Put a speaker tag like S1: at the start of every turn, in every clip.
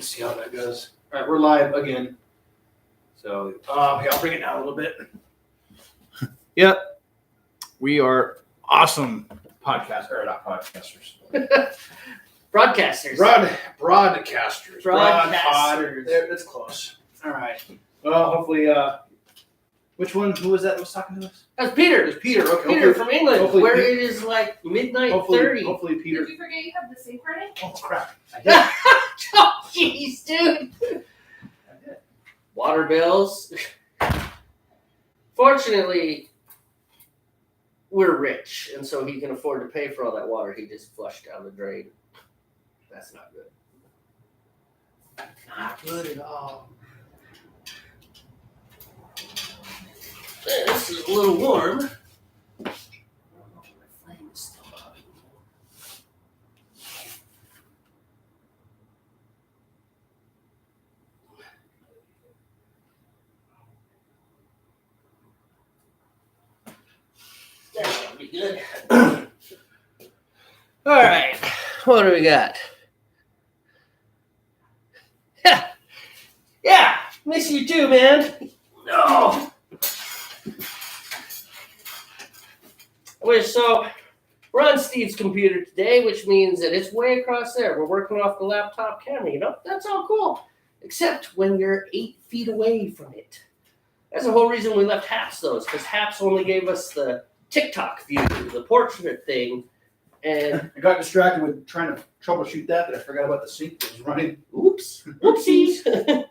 S1: see how that goes. All right, we're live again. So, I'll bring it down a little bit. Yep. We are awesome not podcasters.
S2: Broadcasters.
S1: Broadcasters.
S2: Broadcasters.
S1: That's close. All right. Well, hopefully, which one? Who was that was talking to us?
S2: That's Peter.
S1: It was Peter. Okay.
S2: Peter from England, where
S1: Peter,
S2: it is like midnight
S1: hopefully,
S2: 30.
S1: Hopefully, Peter.
S3: Did you forget you have the safe word in?
S1: Oh, crap. I did.
S2: Oh, jeez, dude.
S1: I did.
S2: Water bills. Fortunately, we're rich, and so he can afford to pay for all that water he just flushed down the drain. That's not good. Not good at all. This is a little warm. I don't know if my flame is still up. That'll be good. All right, what do we got? Yeah, miss you too, man. No. So we're on Steve's computer today, which means that it's way across there. We're working off the laptop camera, you know? That's all cool. Except when you're 8 feet away from it. That's the whole reason we left Haps, though, because Haps only gave us the TikTok view, the portrait thing. And
S1: I got distracted with trying to troubleshoot that I forgot about the sync that was running.
S2: oops, whoopsies.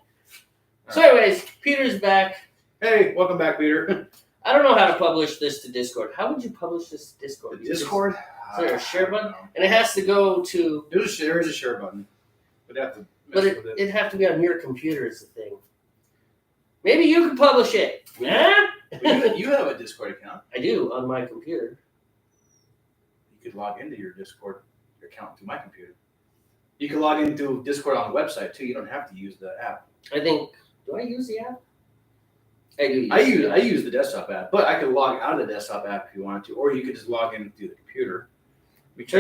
S2: So anyways, Peter's back.
S1: Hey, welcome back, Peter.
S2: I don't know how to publish this to Discord. How would you publish this to Discord?
S1: Discord?
S2: Is there a share button? And it has to go to...
S1: There is a share button. We'd have to
S2: But it'd have to be on your computer is the thing. Maybe you could publish it. Yeah?
S1: You have a Discord account.
S2: I do, on my computer.
S1: You could log into your Discord account through my computer. You can log into Discord on the website, too. You don't have to use the app.
S2: I think... Do I use the app? I do.
S1: I use the desktop app, but I could log out of the desktop app if you wanted to, or you could just log in through the computer.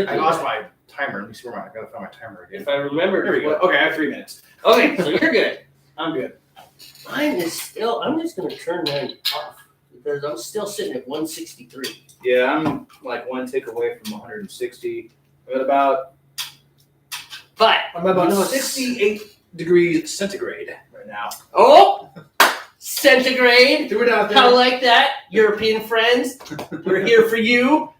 S1: I lost my timer. Let me see where I gotta find my timer again.
S2: If I remember...
S1: There we go. Okay, I have 3 minutes.
S2: Okay, so you're good.
S1: I'm good.
S2: Mine is still... I'm just going to turn mine off because I'm still sitting at 163.
S1: Yeah, I'm like one tick away from 160. I'm about 68 degrees centigrade right now.
S2: Oh! Centigrade.
S1: Threw it out there.
S2: How like that? European friends, we're here for you.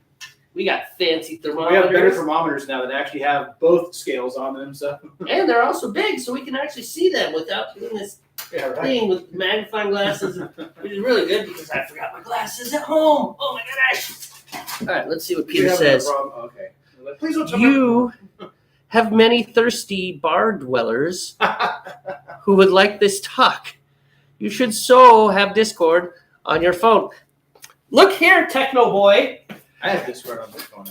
S2: We got fancy thermometers.
S1: We have better thermometers now that actually have both scales on them. So
S2: and they're also big, so we can actually see them without doing this thing with magnifying glasses, which is really good because I forgot my glasses at home. Oh my gosh. All right, let's see what Peter says.
S1: Okay. Please don't tell
S2: You have many thirsty bar dwellers who would like this talk. You should so have Discord on your phone. Look here, Techno Boy.
S1: I have Discord on this phone.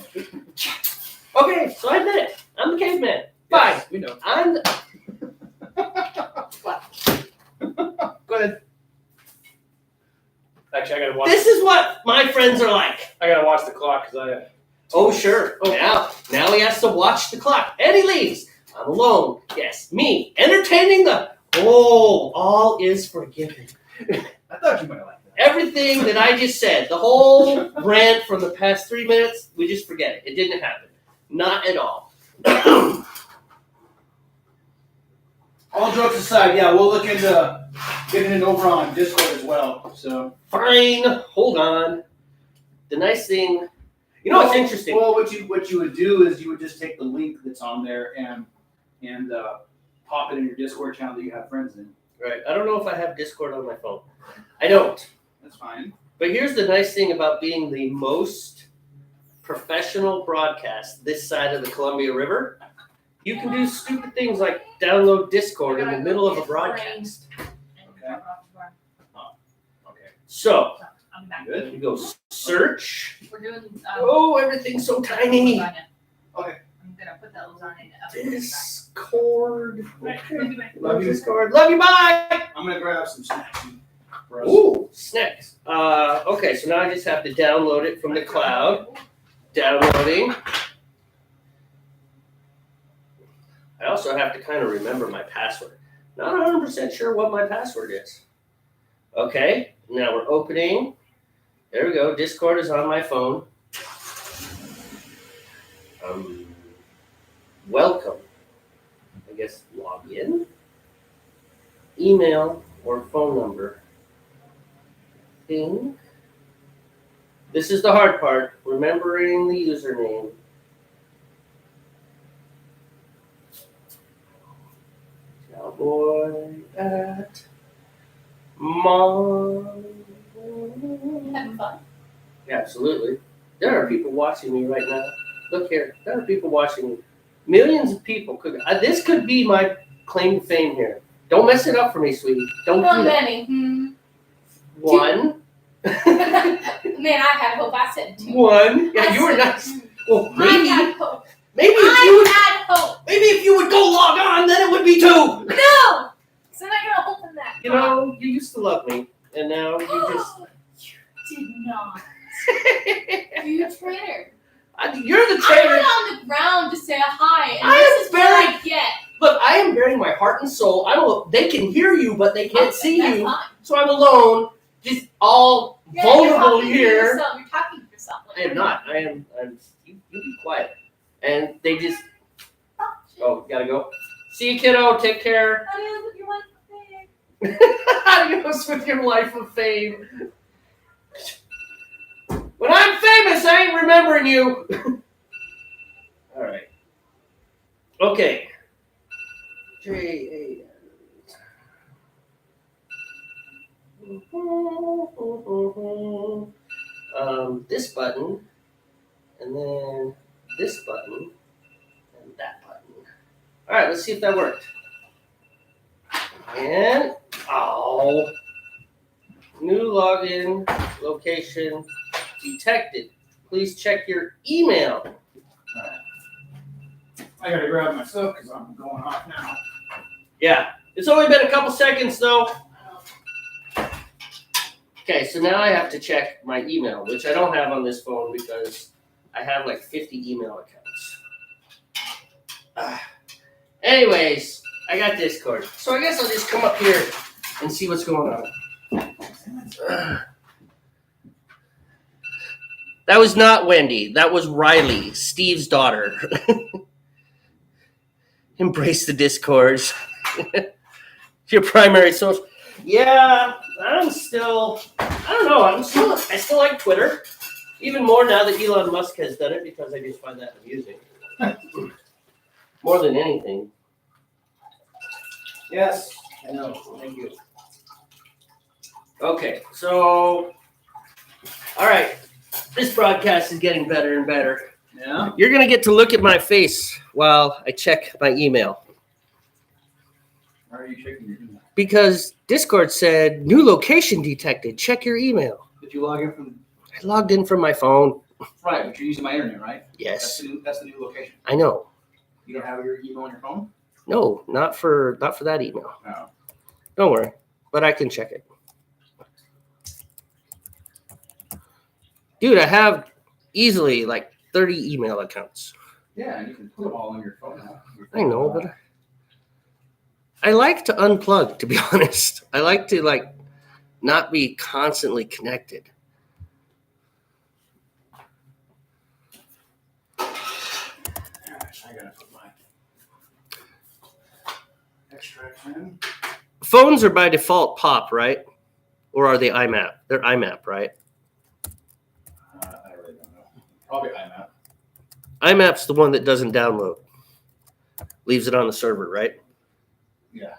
S2: Okay, so I admit it. I'm the caveman. Fine.
S1: Yes, we know.
S2: I'm the...
S1: Go ahead. Actually, I gotta watch.
S2: This is what my friends are like.
S1: I gotta watch the clock because I.
S2: Oh, sure. Oh, now he has to watch the clock. And he leaves. I'm alone. Yes, me. Entertaining the... Oh, all is forgiven.
S1: I thought you might like that.
S2: Everything that I just said, the whole rant from the past 3 minutes, we just forget it. It didn't happen. Not at all.
S1: All jokes aside, yeah, we'll look into getting it over on Discord as well. So
S2: Fine. Hold on. The nice thing... You know what's interesting?
S1: Well, what you would do is you would just take the link that's on there and pop it in your Discord channel that you have friends in.
S2: Right. I don't know if I have Discord on my phone. I don't.
S1: That's fine.
S2: But here's the nice thing about being the most professional broadcast this side of the Columbia River. You can do stupid things like download Discord in the middle of a broadcast.
S1: Okay. Okay.
S2: So,
S3: I'm back.
S1: Good.
S2: you go search.
S3: We're doing.
S2: Oh, everything's so tiny.
S3: lasagna.
S1: Okay.
S3: I'm gonna put that lasagna in the oven.
S2: Discord.
S3: Right,
S2: Okay.
S3: we'll be back.
S1: Love you.
S2: Discord. Love you. Bye.
S1: I'm gonna grab some snacks. For us.
S2: Ooh, snacks. Okay, so now I just have to download it from the cloud. Downloading. I I also have to kind of remember my password. Not 100% sure what my password is. Okay, now we're opening. There we go. Discord is on my phone. Welcome. I guess log in. Email or phone number. Ping. This is the hard part. Remembering the username. Cowboy at Mom.
S3: Having fun.
S2: Yeah, absolutely. There are people watching me right now. Look here. There are people watching me. Millions of people could. This could be my claim to fame here. Don't mess it up for me, sweetie. Don't
S3: Not
S2: do that.
S3: many.
S2: One.
S3: Man, I had hope. I said 2.
S2: One. Yeah, you were nice. Well,
S3: I
S2: maybe.
S3: had hope.
S2: Maybe if you
S3: I
S2: would.
S3: had hope.
S2: Maybe if you would go log on, then it would be 2.
S3: No! So I'm not gonna open that.
S2: You know, you used to love me, and now you just.
S3: You did not. You traitor.
S2: You're the
S3: I
S2: traitor.
S3: went on the ground to say hi, and
S2: I
S3: this
S2: am
S3: is what I get.
S2: Look, I am bearing my heart and soul. They can hear you, but they can't see
S3: That's
S2: you.
S3: fine.
S2: So I'm alone, just all
S3: Yeah,
S2: vulnerable
S3: you're talking
S2: here.
S3: To yourself. You're talking to yourself.
S2: I am not. I'm. You be quiet. And they just. Oh, gotta go. See you, kiddo. Take care.
S3: Adios with your life of fame.
S2: Adios with your life of fame. When I'm famous, I ain't remembering you. All right. Okay. J-A-N. This button, and then this button, and that button. All right, let's see if that worked. And, new login location detected. Please check your email.
S1: I gotta grab my stuff because I'm going off now.
S2: Yeah, it's only been a couple seconds though. Okay, so now I have to check my email, which I don't have on this phone because I have like 50 email accounts. Anyways, I got Discord. So I guess I'll just come up here and see what's going on. That was not Wendy. That was Riley, Steve's daughter. Embrace the Discords. Your primary social. Yeah, I don't know. I still like Twitter. Even more now that Elon Musk has done it because I just find that amusing. More than anything.
S1: Yes, I know. Thank you.
S2: Okay, so, all right. This broadcast is getting better and better.
S1: Yeah?
S2: You're going to get to look at my face while I check my email.
S1: Why are you checking your email?
S2: Because Discord said, new location detected. Check your email.
S1: Did you log in from?
S2: I logged in from my phone.
S1: Right, but you're using my internet, right?
S2: Yes,
S1: That's the new location.
S2: I know.
S1: You don't have your email on your phone?
S2: No, not for that email.
S1: No.
S2: Don't worry, but I can check it. Dude, I have easily like 30 email accounts.
S1: Yeah, and you can put them all on your phone now.
S2: I know, but I like to unplug, to be honest. I like to not be constantly connected.
S1: Gosh, I gotta put my extracts in.
S2: Phones are by default POP, right? Or are they IMAP? They're IMAP, right?
S1: I really don't know. Probably IMAP.
S2: IMAP's the one that doesn't download. Leaves it on the server, right?
S1: Yeah.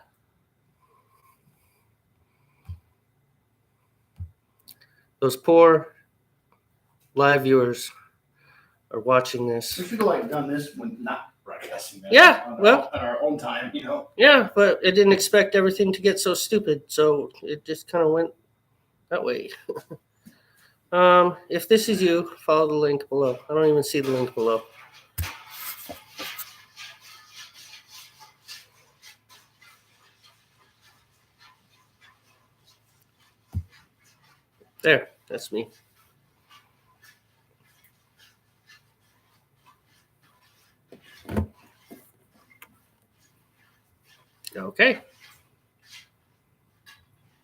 S2: Those poor live viewers are watching this.
S1: We should have done this when not broadcasting that.
S2: Yeah,
S1: on our own time, you know.
S2: Yeah, but it didn't expect everything to get so stupid, so it just kind of went that way. If this is you, follow the link below. I don't even see the link below. There, that's me. Okay.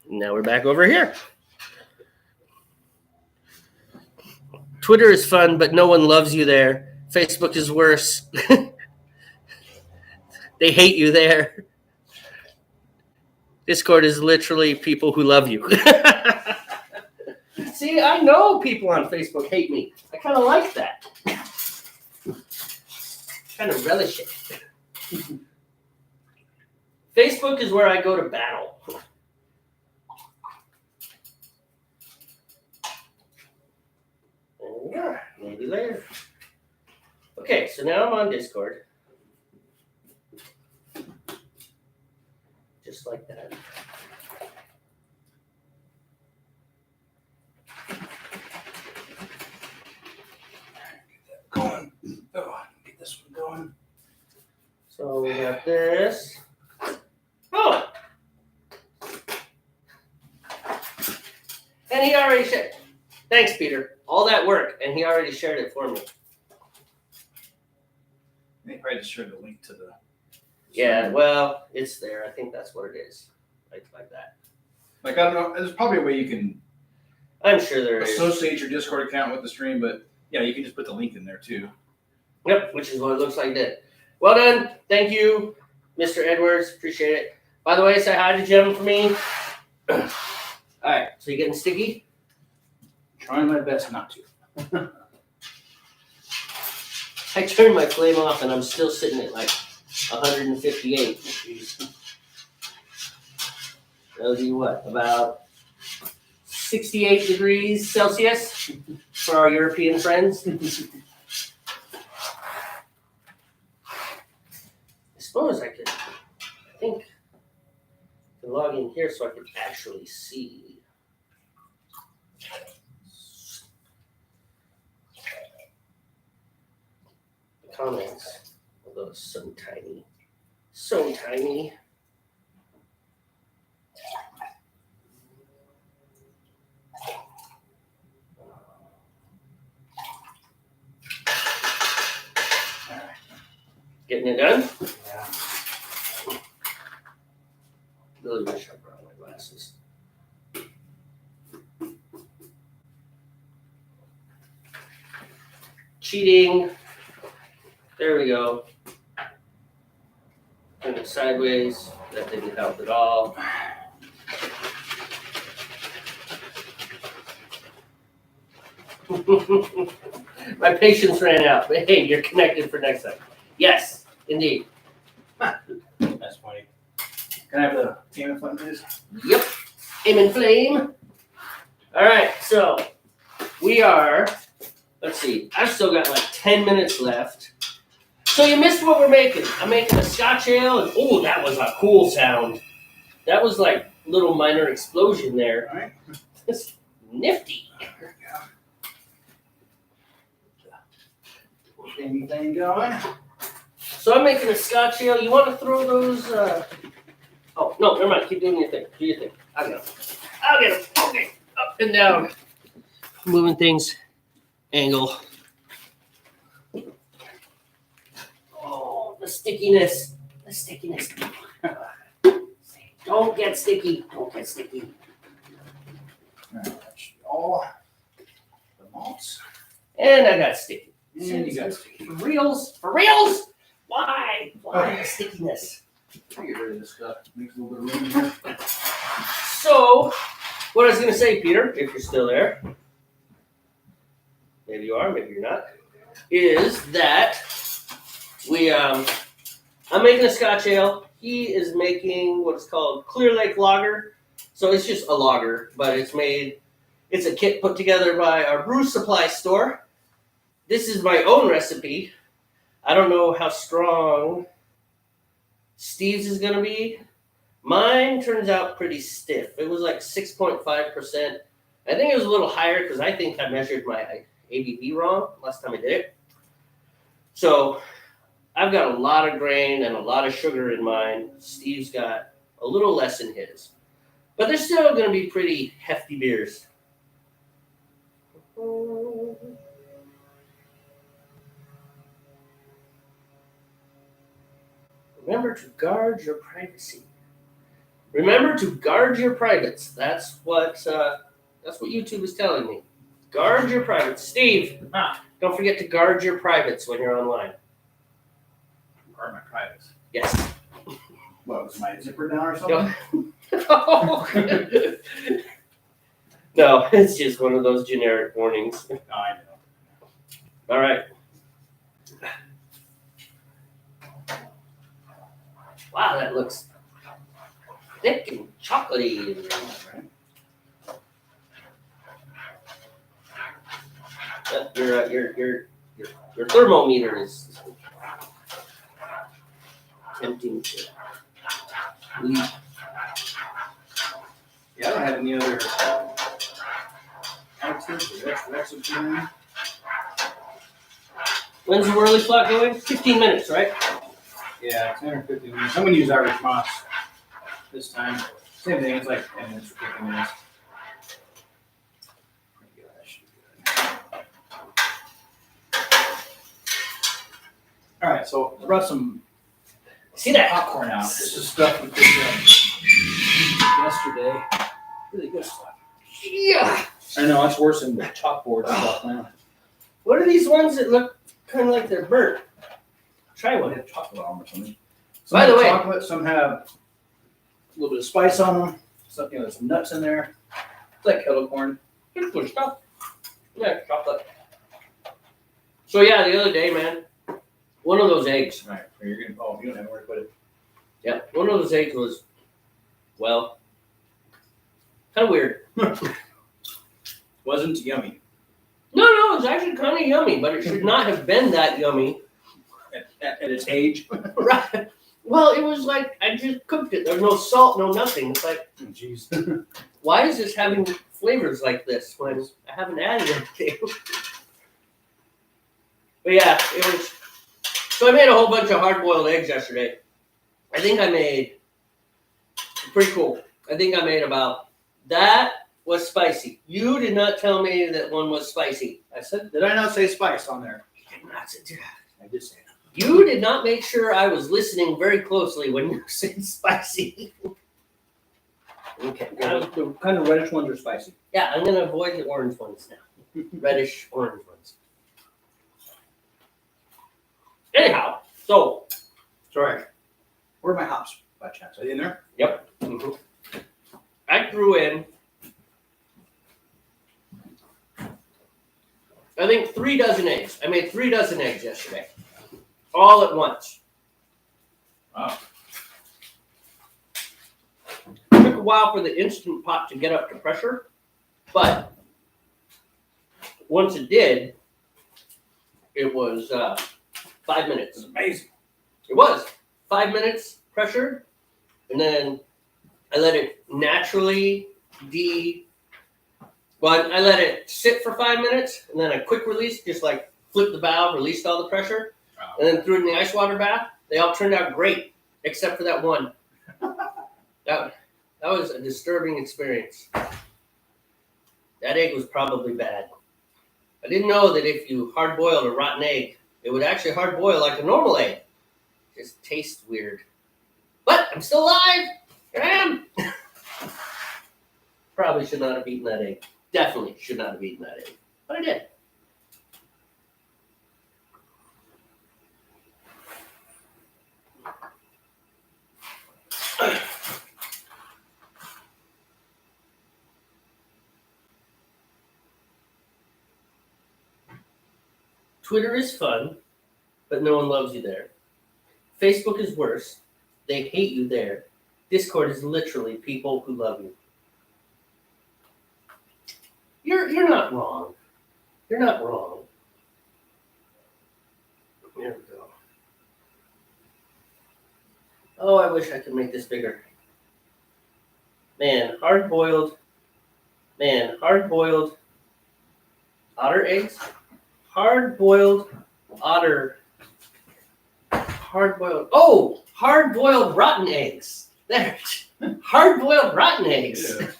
S2: Now we're back over here. Twitter is fun, but no one loves you there. Facebook is worse. They hate you there. Discord is literally people who love you. See, I know people on Facebook hate me. I kind of like that. Kind of relish it. Facebook is where I go to battle. Yeah, maybe later. Okay, so now I'm on Discord. Just like that.
S1: Going. Oh, get this one going.
S2: So we got this. Oh! And he already shared. Thanks, Peter. All that work, and he already shared it for me.
S1: They probably just shared the link to the.
S2: Yeah, well, it's there. I think that's what it is. Like that.
S1: Like, I don't know. There's probably a way you can
S2: I'm sure there is.
S1: associate your Discord account with the stream, but yeah, you can just put the link in there too.
S2: Yep, which is what it looks like that. Well done. Thank you, Mr. Edwards. Appreciate it. By the way, say hi to Jim for me. All right, so you getting sticky?
S1: Trying my best not to.
S2: I turned my flame off and I'm still sitting at like 158. Jeez. Tells you what, about 68 degrees Celsius for our European friends. I suppose I could, I think, I can log in here so I can actually see. The comments, although it's so tiny. So tiny. Getting it done?
S1: Yeah.
S2: Really wish I brought my glasses. Cheating. There we go. Turn it sideways. That didn't help at all. My patience ran out, but hey, you're connected for next time. Yes, indeed.
S1: That's funny. Can I have the Game of Fun, please?
S2: Yep. Aim and flame. All right, so we are, let's see, I've still got like 10 minutes left. So you missed what we're making. I'm making a Scotch ale, and oh, that was a cool sound. That was like a little minor explosion there.
S1: All right.
S2: It's nifty.
S1: There we go. Anything going?
S2: So I'm making a Scotch ale. You want to throw those? Oh, no, never mind. Keep doing your thing. Do your thing. I'll get them. I'll get them. Okay. Up and down. Moving things. Angle. Oh, the stickiness. The stickiness. Don't get sticky. Don't get sticky.
S1: All right. That should be all the malts.
S2: And I got sticky.
S1: And you got sticky.
S2: For reals? For reals? Why? Why the stickiness?
S1: I'll get rid of this stuff. Makes a little bit of room here.
S2: So, what I was going to say, Peter, if you're still there, maybe you are, maybe you're not, is that I'm making a Scotch ale. He is making what's called Clear Lake Lager. So it's just a lager, but it's a kit put together by our brew supply store. This is my own recipe. I don't know how strong Steve's is going to be. Mine turns out pretty stiff. It was like 6.5%. I think it was a little higher because I think I measured my ABV wrong last time I did it. So I've got a lot of grain and a lot of sugar in mine. Steve's got a little less in his. But they're still going to be pretty hefty beers. Remember to guard your privacy. Remember to guard your privates. That's what YouTube is telling me. Guard your privates. Steve, don't forget to guard your privates when you're online.
S1: Guard my privates.
S2: Yes.
S1: What, was my zipper down or something?
S2: No, it's just one of those generic warnings.
S1: Oh, I know.
S2: All right. Wow, that looks thick and chocolatey. Your thermometer is tempting to leap.
S1: Yeah, I don't have any other additives or recipes.
S2: When's the whirly flot going? 15 minutes, right?
S1: Yeah, 10 or 15 minutes. I'm going to use Irish moss this time. Same thing, it's like 10 minutes or 15 minutes. Pretty good, that should be good. All right, so I brought some
S2: See that?
S1: popcorn out. This is stuff we did yesterday. Really good stuff.
S2: Yeah.
S1: I know, it's worse than the chalkboard stuff now.
S2: What are these ones that look kind of like they're burnt? Try
S1: They
S2: one.
S1: have chocolate on them or something. Some
S2: By the
S1: have
S2: way-
S1: chocolate, some have a little bit of spice on them. Some, there's some nuts in there. It's like kettle corn.
S2: It's good stuff. Yeah, chocolate. So yeah, the other day, man, one of those eggs.
S1: All right, you're gonna. Oh, you don't have where to put it.
S2: Yeah, one of those eggs was, well, kind of weird.
S1: Wasn't yummy
S2: No, it was actually kind of yummy, but it should not have been that yummy.
S1: at its age.
S2: Right. Well, it was like I just cooked it. There's no salt, no nothing. It's like,
S1: Jeez.
S2: why is this having flavors like this when I haven't added anything? But yeah, it was. So I made a whole bunch of hard-boiled eggs yesterday. I think I made pretty cool. I think I made about that was spicy. You did not tell me that one was spicy.
S1: I said, did I not say spice on there?
S2: You did not say that.
S1: I did say it.
S2: You did not make sure I was listening very closely when you said spicy. Okay.
S1: The kind of reddish ones are spicy.
S2: Yeah, I'm gonna avoid the orange ones now. Reddish orange ones. Anyhow, so
S1: Sorry. Where are my hops by chance? Are they in there?
S2: I threw in, I think 3 dozen eggs. I made 3 dozen eggs yesterday, all at once.
S1: Wow.
S2: It took a while for the Instant Pot to get up to pressure, but once it did, it was 5 minutes.
S1: This is amazing.
S2: It was 5 minutes pressure, and then I let it naturally I let it sit for 5 minutes, and then a quick release, just like flipped the valve, released all the pressure, and then threw it in the ice water bath. They all turned out great, except for that one. That was a disturbing experience. That egg was probably bad. I didn't know that if you hard-boiled a rotten egg, it would actually hard-boil like a normal egg. It just tastes weird. But I'm still alive! Here I am! Probably should not have eaten that egg. Definitely should not have eaten that egg. But I did. Twitter is fun, but no one loves you there. Facebook is worse. They hate you there. Discord is literally people who love you. You're not wrong. You're not wrong. There we go. Oh, I wish I could make this bigger. Man, hard-boiled otter eggs. Hard-boiled rotten eggs. There. Hard-boiled rotten eggs.
S1: Yeah.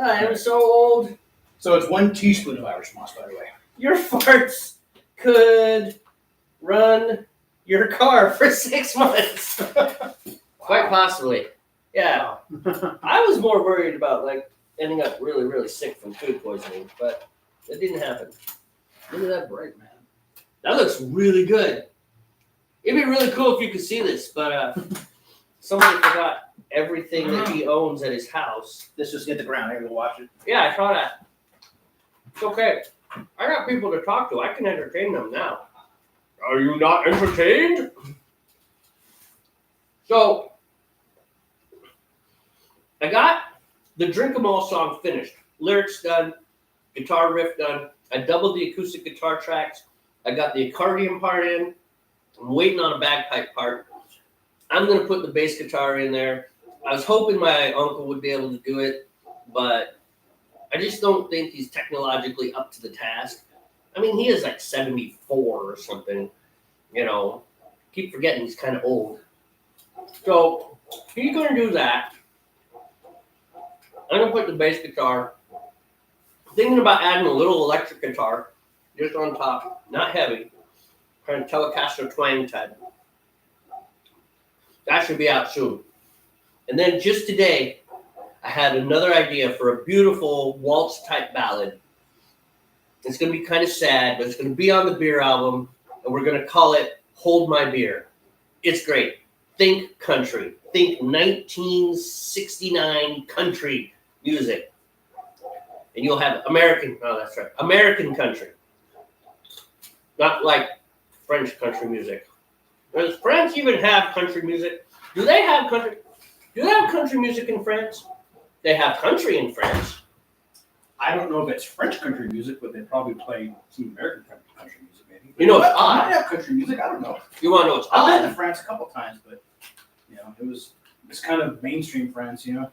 S2: I am so old.
S1: So it's 1 teaspoon of Irish moss, by the way.
S2: Your farts could run your car for 6 months. Quite possibly. Yeah. I was more worried about like ending up really, really sick from food poisoning, but it didn't happen.
S1: Look at that bright, man.
S2: That looks really good. It'd be really cool if you could see this, but somebody forgot everything that he owns at his house.
S1: This just hit the ground. I gotta go watch it.
S2: Yeah, I saw that. It's okay. I got people to talk to. I can entertain them now. Are you not entertained? So, I got the Drink 'Em All song finished. Lyrics done, guitar riff done. I doubled the acoustic guitar tracks. I got the accordion part in. I'm waiting on a bagpipe part. I'm going to put the bass guitar in there. I was hoping my uncle would be able to do it, but I just don't think he's technologically up to the task. I mean, he is like 74 or something, you know. Keep forgetting he's kind of old. So he's going to do that. I'm going to put the bass guitar. Thinking about adding a little electric guitar just on top, not heavy, kind of Telecaster twang type. That should be out soon. And then just today, I had another idea for a beautiful waltz-type ballad. It's going to be kind of sad, but it's going to be on the beer album, and we're going to call it Hold My Beer. It's great. Think country. Think 1969 country music. And you'll have American country. Not like French country music. Does France even have country music? Do they have country music in France? They have country in France.
S1: I don't know if it's French country music, but they probably play some American country music, maybe.
S2: You know, it's
S1: I
S2: odd.
S1: might have country music. I don't know.
S2: You want to know what's
S1: I've been
S2: odd?
S1: to France a couple times, but it's kind of mainstream France, you know,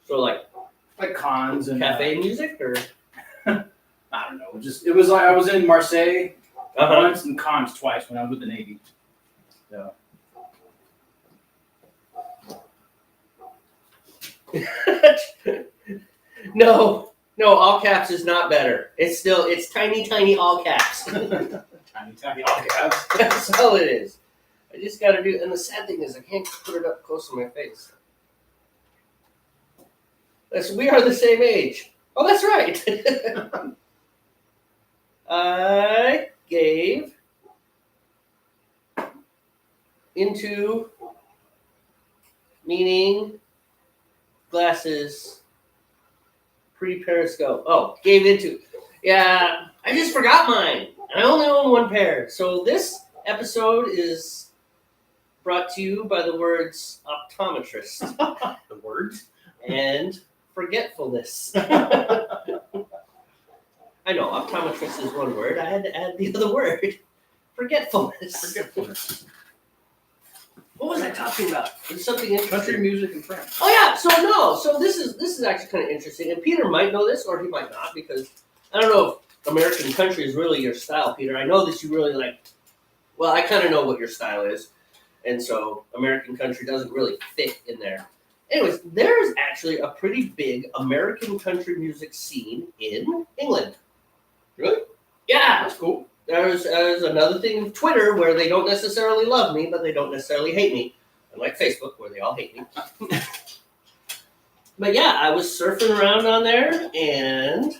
S2: So like
S1: cons and
S2: cafe music or?
S1: I don't know. It was like I was in Marseille
S2: Uh-huh.
S1: once and Cannes twice when I was with the Navy. So.
S2: No, all caps is not better. It's tiny all caps.
S1: Tiny all caps.
S2: That's all it is. I just got to do, and the sad thing is I can't put it up close to my face. We are the same age. Oh, that's right. I gave into meaning glasses pre-periscope. Oh, gave into. Yeah, I just forgot mine. I only own one pair. So this episode is brought to you by the words optometrist.
S1: The words?
S2: And forgetfulness. I know, optometrist is one word. I had to add the other word. Forgetfulness. What was I talking about? It's something interesting.
S1: Country music in France.
S2: Oh yeah, so this is actually kind of interesting. And Peter might know this or he might not, because I don't know if American country is really your style, Peter. I know that you really like, well, I kind of know what your style is. And so American country doesn't really fit in there. Anyways, there's actually a pretty big American country music scene in England.
S1: Really?
S2: Yeah.
S1: That's cool.
S2: There's another thing with Twitter where they don't necessarily love me, but they don't necessarily hate me. Unlike Facebook where they all hate me. But yeah, I was surfing around on there and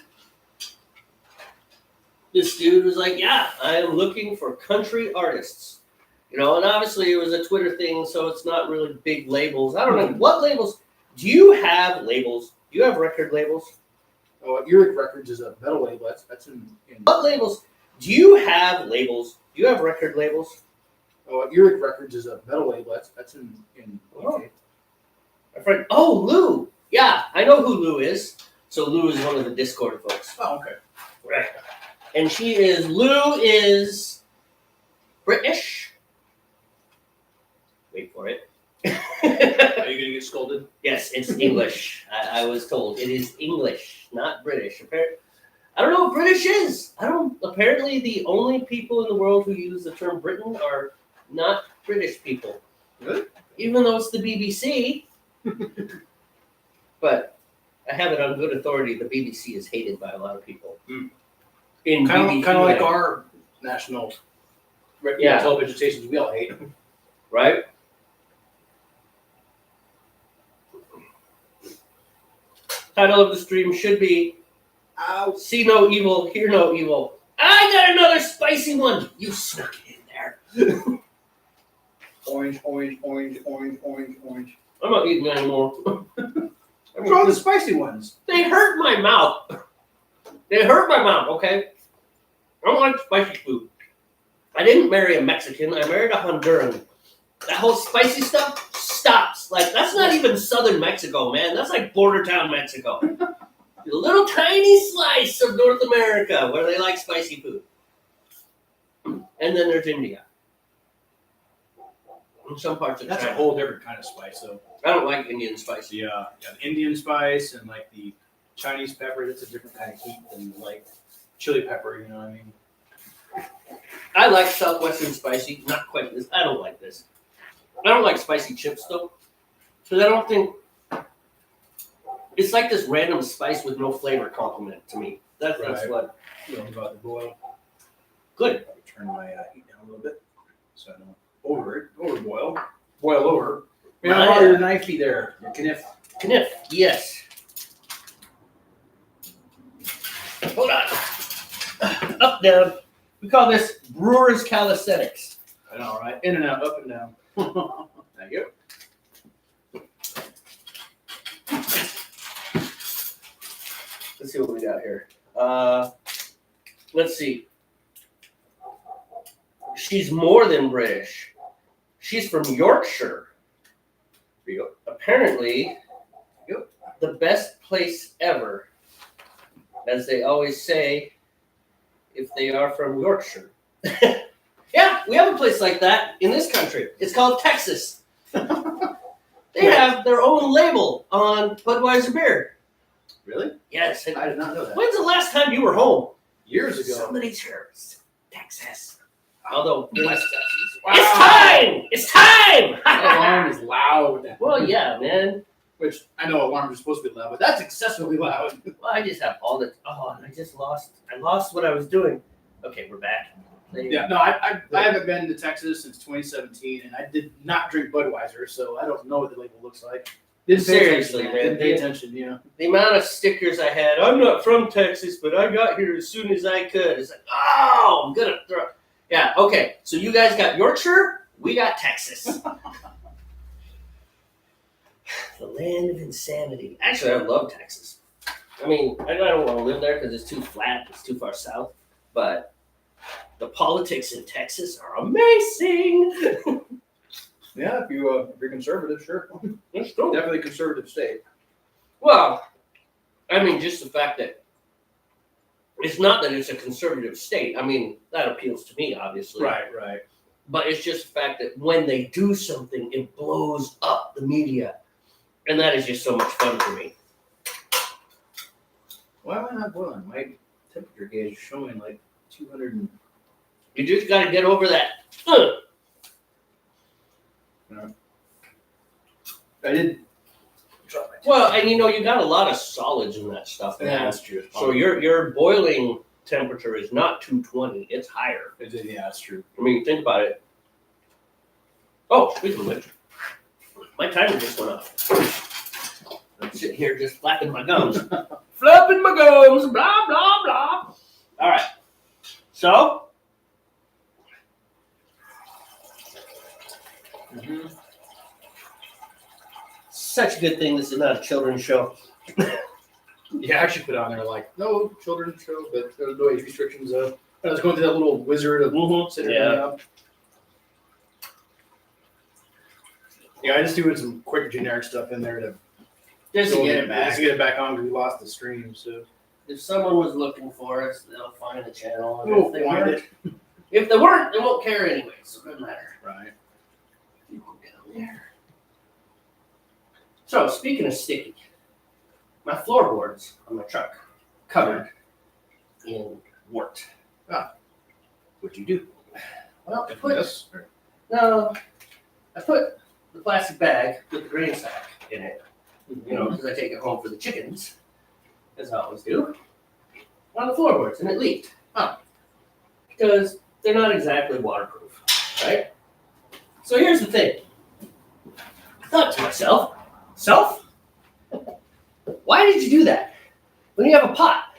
S2: this dude was like, yeah, I am looking for country artists. You know, and obviously it was a Twitter thing, so it's not really big labels. I don't know. What labels? Do you have labels? Do you have record labels?
S1: Oh, Uric Records is a metal label. That's in
S2: What labels? Do you have labels? Do you have record labels?
S1: Oh, Uric Records is a metal label. That's in
S2: Oh. My friend, Lou. Yeah, I know who Lou is. So Lou is one of the Discord folks.
S1: Oh, okay.
S2: Right. And Lou is British. Wait for it.
S1: Are you gonna get scolded?
S2: Yes, it's English. I was told it is English, not British. I don't know what British is. Apparently, the only people in the world who use the term Britain are not British people.
S1: Really?
S2: Even though it's the BBC. But I have it on good authority. The BBC is hated by a lot of people.
S1: Mm.
S2: In
S1: Kind
S2: BBC
S1: of like
S2: land.
S1: our national
S2: Yeah.
S1: television stations we all hate.
S2: Right? Title of the stream should be See No Evil, Hear No Evil. I got another spicy one. You snuck it in there.
S1: Orange, orange, orange, orange, orange, orange.
S2: I'm not eating anymore.
S1: What's wrong with the spicy ones?
S2: They hurt my mouth. Okay? I don't like spicy food. I didn't marry a Mexican. I married a Honduran. That whole spicy stuff stops. Like, that's not even southern Mexico, man. That's like border town Mexico. A little tiny slice of North America where they like spicy food. And then there's India. In some parts of
S1: That's
S2: China.
S1: a whole different kind of spice, though.
S2: I don't like Indian spice.
S1: Yeah, Indian spice and like the Chinese pepper. That's a different kind of heat than like chili pepper. You know what I mean?
S2: I like Southwestern spicy. Not quite this. I don't like this. I don't like spicy chips, though. Because I don't think... It's like this random spice with no flavor compliment to me. That's
S1: Right.
S2: what...
S1: You know about the boil.
S2: Good.
S1: Turn my heat down a little bit so I don't overboil. Boil over. Man, how are your knifey there? Your kniff.
S2: Kniff, yes. Hold on. Up, down. We call this brewer's calisthenics.
S1: I know, right? In and out, up and down. Thank you.
S2: Let's see what we got here. Let's see. She's more than British. She's from Yorkshire. Apparently, the best place ever, as they always say, if they are from Yorkshire. Yeah, we have a place like that in this country. It's called Texas. They have their own label on Budweiser beer.
S1: Really?
S2: Yes.
S1: I did not know that.
S2: When's the last time you were home?
S1: Years ago.
S2: Somebody cheers. Texas. Although, West Texas.
S1: Wow.
S2: It's time! It's time!
S1: That alarm is loud.
S2: Well, yeah, man.
S1: Which I know alarms are supposed to be loud, but that's excessively loud.
S2: Well, I just have all the... Oh, and I lost what I was doing. Okay, we're back.
S1: Yeah, no, I haven't been to Texas since 2017, and I did not drink Budweiser, so I don't know what the label looks like. Didn't pay
S2: Seriously,
S1: attention,
S2: man.
S1: Didn't pay attention, yeah.
S2: The amount of stickers I had. I'm not from Texas, but I got here as soon as I could. It's like, oh, I'm going to throw... Yeah, okay. So you guys got Yorkshire, we got Texas. The land of insanity. Actually, I love Texas. I mean, I don't want to live there because it's too flat. It's too far south. But the politics in Texas are amazing.
S1: Yeah, if you're conservative, sure.
S2: That's true.
S1: Definitely a conservative state.
S2: Well, I mean, just the fact that it's not that it's a conservative state. I mean, that appeals to me, obviously.
S1: Right.
S2: But it's just the fact that when they do something, it blows up the media. And that is just so much fun for me.
S1: Why am I not boiling? My temperature gauge is showing like 200.
S2: You just got to get over that.
S1: I did. Drop my
S2: Well, and you got a lot of solids in that stuff.
S1: Yeah,
S2: Man.
S1: that's true.
S2: So your boiling temperature is not 220. It's higher.
S1: Yeah, that's true.
S2: I mean, think about it. Oh, speaking of which, my timer just went off. I'm sitting here just flapping my gums. Flapping my gums, blah, blah, blah. All right. So, such a good thing this is not a children's show.
S1: Yeah, I actually put on there like, no children's show, but there's no age restrictions. I was going through that little wizard of sitting up. Yeah, I just doing some quick generic stuff in there to
S2: Just to get it back.
S1: Just to get it back on because we lost the stream. So
S2: If someone was looking for us, they'll find the channel. And
S1: we'll
S2: if they
S1: find
S2: weren't,
S1: it.
S2: if they weren't, they won't care anyway, so it doesn't matter.
S1: Right.
S2: You go down there. So, speaking of sticky, my floorboards on my truck covered in wart.
S1: What'd you do?
S2: Well, I put the plastic bag with the grain sack in it, because I take it home for the chickens, as I always do, on the floorboards, and it leaked. Because they're not exactly waterproof. right? So here's the thing. I thought to myself, why did you do that? When you have a pot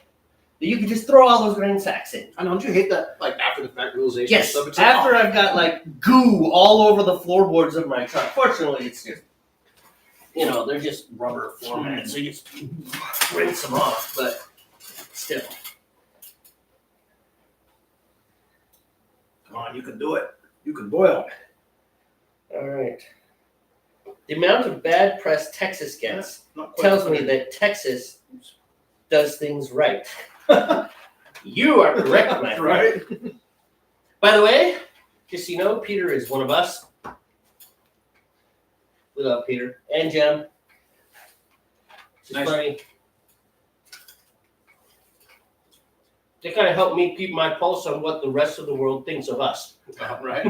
S2: that you can just throw all those grain sacks in.
S1: I know, don't you hate that, like, after the fact realization?
S2: Yes,
S1: Stuff? It's like,
S2: after I've got like goo all over the floorboards of my truck. Fortunately, it's just, they're just rubber floor mats, so you just rinse them off, but still.
S1: come on, you can do it. You can boil.
S2: All right. The amount of bad press Texas gets
S1: Not quite
S2: tells me that Texas does things right. You are correct, my friend.
S1: right.
S2: By the way, just so you know, Peter is one of us. We love Peter and Jem. It's
S1: Nice.
S2: funny. They kind of help me keep my pulse on what the rest of the world thinks of us.
S1: Right.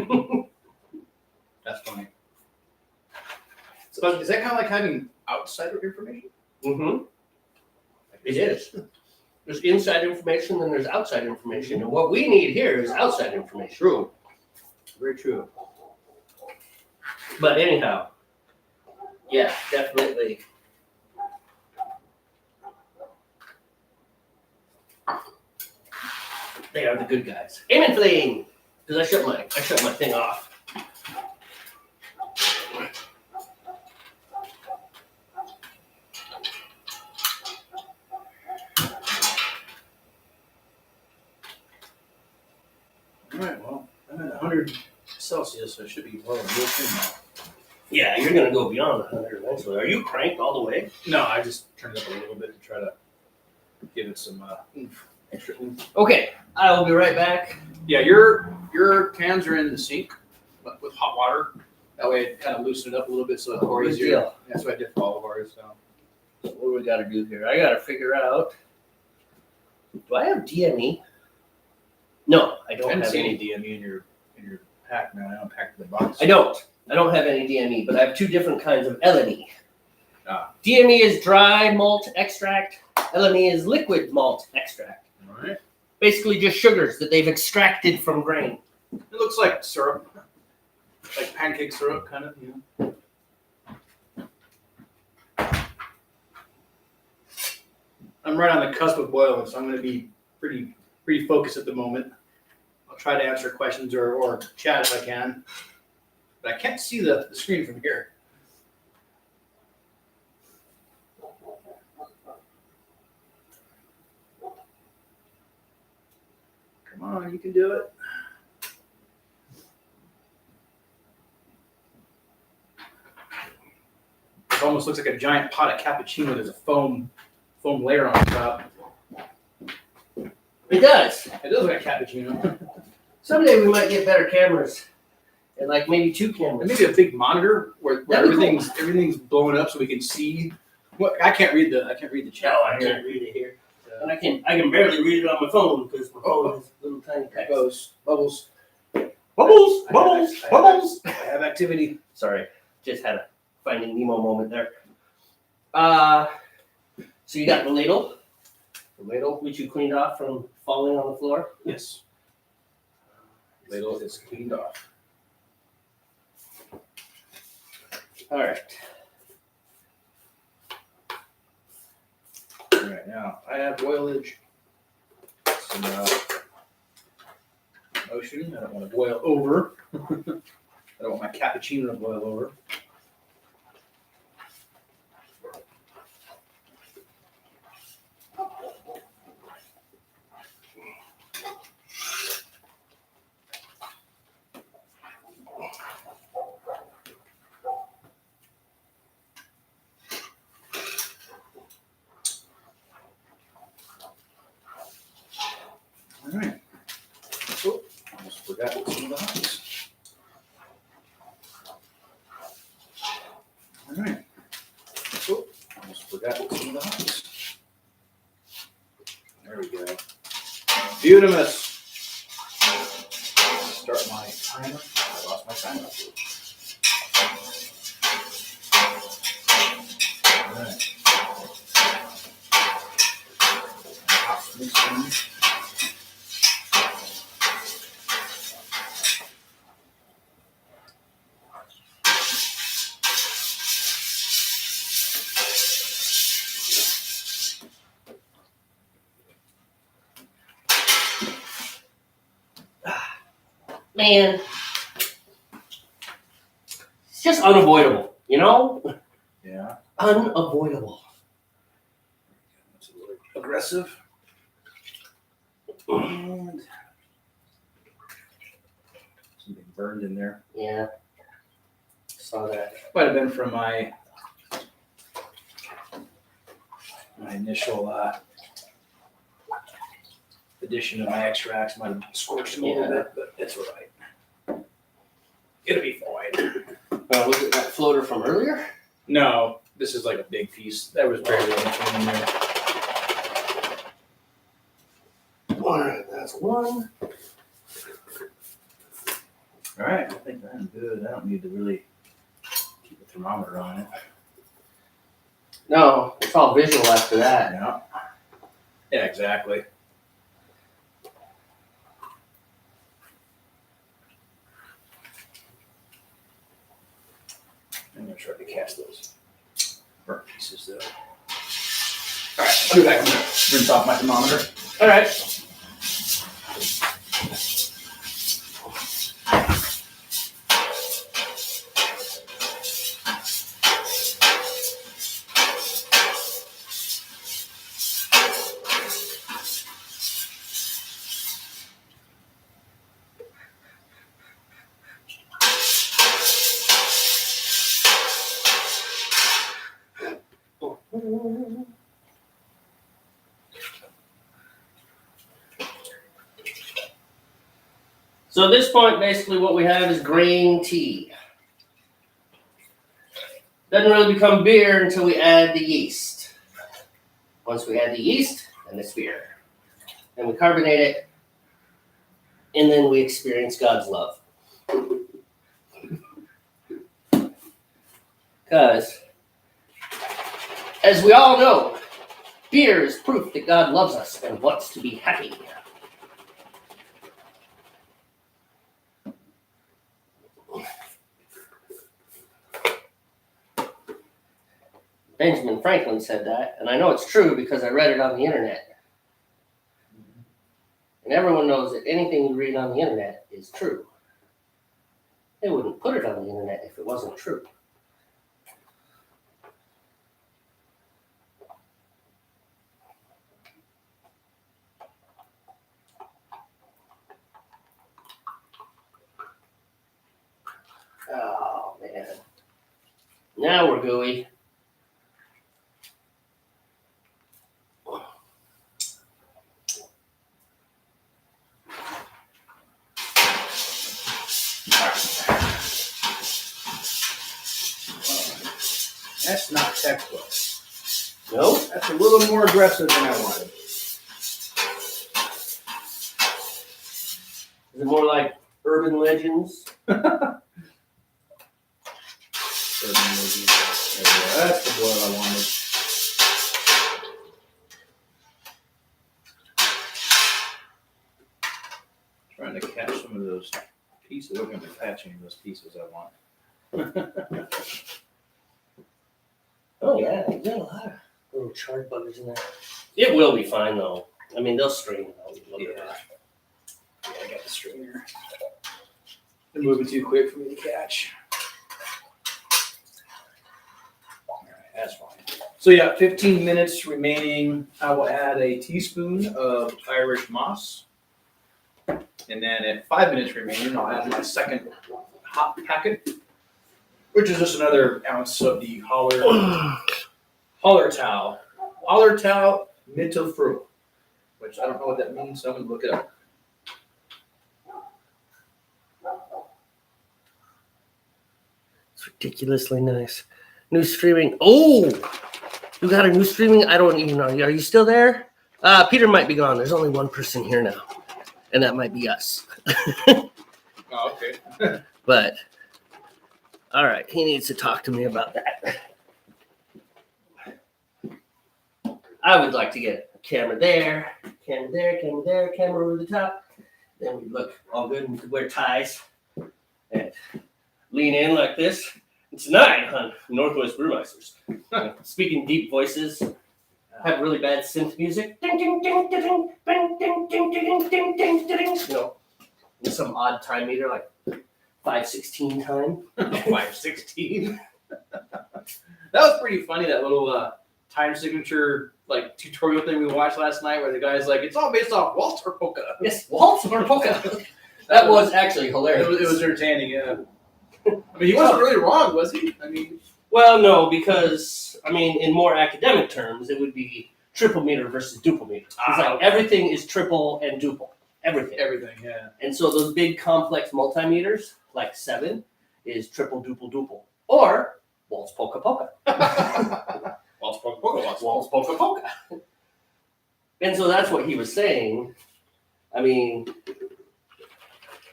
S1: That's funny. So is that kind of like having outsider information?
S2: Mm-hmm. It is. There's inside information, then there's outside information. And what we need here is outside information.
S1: True. Very true.
S2: But anyhow, yeah, definitely. They are the good guys. Amen flame! Because I shut my thing off.
S1: All right, well, I'm at 100 Celsius, so it should be well real soon now.
S2: Yeah, you're gonna go beyond 100 eventually. Are you cranked all the way?
S1: No, I just turned it up a little bit to try to give it some extra oomph.
S2: Okay, I will be right back.
S1: Yeah, your cans are in the sink but with hot water. That way it kind of loosened it up a little bit so it's more
S2: Good
S1: easier.
S2: deal.
S1: That's what I did for all of ours. So.
S2: What do we gotta do here? I gotta figure out. Do I have DME? No, I
S1: I
S2: don't
S1: didn't
S2: have
S1: see
S2: any.
S1: any DME in your pack, man. I unpacked the box.
S2: I don't have any DME, but I have two different kinds of LME.
S1: Ah.
S2: DME is dry malt extract. LME is liquid malt extract.
S1: All right.
S2: Basically just sugars that they've extracted from grain.
S1: It looks like syrup, like pancake syrup, kind of. I'm right on the cusp of boiling, so I'm going to be pretty focused at the moment. I'll try to answer questions or chat if I can, but I can't see the screen from here. Come on, you can do it. It almost looks like a giant pot of cappuccino. There's a foam layer on top.
S2: It does.
S1: It does look like a cappuccino.
S2: Someday we might get better cameras. And like maybe two cameras.
S1: Maybe a big monitor where
S2: That'd be cool.
S1: everything's blowing up so we can see. What I can't read the chat.
S2: No, I can't read it here. And I can barely read it on my phone because my phone has little tiny text.
S1: Goes bubbles.
S2: Bubbles.
S1: I have activity.
S2: Sorry, just had a Finding Nemo moment there. So you got the ladle, which you cleaned off from falling on the floor.
S1: Yes. Ladle is cleaned off.
S2: All right.
S1: All right, now I have boilage. Some motion. I don't want to boil over. I don't want my cappuccino to boil over. All right. Oh, almost forgot some of the hops. All right. Oh, almost forgot some of the hops. There we go. Beautimous. Start my timer. I lost my timer. All right. Hops mixed in. 1
S2: man, it's just unavoidable, you know?
S1: Yeah.
S2: Unavoidable.
S1: That's a little aggressive. And something burned in there.
S2: Yeah. Saw that.
S1: Might have been from my initial addition of my extracts. Might have scorched them a little bit, but it's all right. It'll be fine.
S2: Was it that floater from earlier?
S1: No, this is like a big piece. There was barely anything in there.
S2: All right, that's one.
S1: All right, I think I'm good. I don't need to really keep a thermometer on it.
S2: No, it's all visual after that.
S1: Yeah. Yeah, exactly. I'm gonna try to catch those burnt pieces though. All right, I'll be back. I'm gonna rinse off my thermometer.
S2: All right. So at this point, basically what we have is grain tea. Doesn't really become beer until we add the yeast. Once we add the yeast, then it's beer. Then we carbonate it, and then we experience God's love. Because, as we all know, beer is proof that God loves us and wants to be happy. Benjamin Franklin said that, and I know it's true because I read it on the internet. And everyone knows that anything you read on the internet is true. They wouldn't put it on the internet if it wasn't true. Oh, man. Now we're gooey.
S1: That's not textbook.
S2: No?
S1: That's a little more aggressive than I wanted.
S2: Is it more like urban legends?
S1: That's the boil I wanted. Trying to catch some of those pieces. We're going to be catching those pieces I want.
S2: Oh, yeah. You got a lot of little charred buggers in there. It will be fine, though. I mean, they'll strain it out a little bit.
S1: Yeah, I got the strainer. They're moving too quick for me to catch. All right, that's fine. So yeah, 15 minutes remaining. I will add a teaspoon of Irish moss. And then at 5 minutes remaining, I'll add my second hot packet, which is just another ounce of the Hallertau Mittelfru, which I don't know what that means, so I'm going to look it up.
S2: It's ridiculously nice. New streaming. Oh! You got a new streaming? I don't even know. Are you still there? Peter might be gone. There's only one person here now. And that might be us.
S1: Oh, okay.
S2: But, all right. He needs to talk to me about that. I would like to get a camera there, camera there, camera there, camera over the top. Then we look all good and we could wear ties and lean in like this. And tonight on Northwest Brewmeisters, speaking deep voices, have really bad synth music. Ding, ding, ding, ding, ding, ding, ding, ding, ding, ding, ding, ding, ding. You know, some odd time meter, like 5/16 time.
S1: 5/16. That was pretty funny. That little time signature like tutorial thing we watched last night, where the guy's like, "It's all based off waltz or polka."
S2: Yes, waltz or polka. That was actually hilarious.
S1: It was entertaining. Yeah. I mean, he wasn't really wrong, was he? I mean,
S2: well, no, because I mean, in more academic terms, it would be triple meter versus duple meter. It's like
S1: okay.
S2: everything is triple and duple. Everything.
S1: Everything, yeah.
S2: And so those big complex multimeters, like 7, is triple duple duple. Or waltz polka polka.
S1: Waltz polka polka.
S2: Waltz polka polka. And so that's what he was saying. I mean,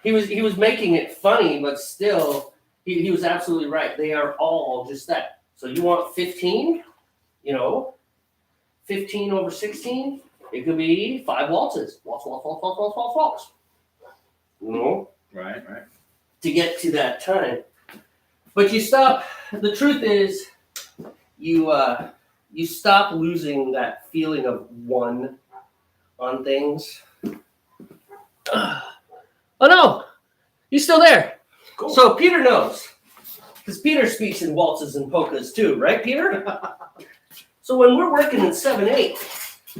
S2: he was making it funny, but still, he was absolutely right. They are all just that. So you want 15, 15/16, it could be 5 waltzes. Waltz, waltz, waltz, waltz, waltz, waltz, waltz.
S1: Right.
S2: To get to that time. But you stop, the truth is, you stop losing that feeling of one on things. Oh no, he's still there.
S1: Cool.
S2: So Peter knows, because Peter speaks in waltzes and polkas too, right, Peter? So when we're working in 7/8,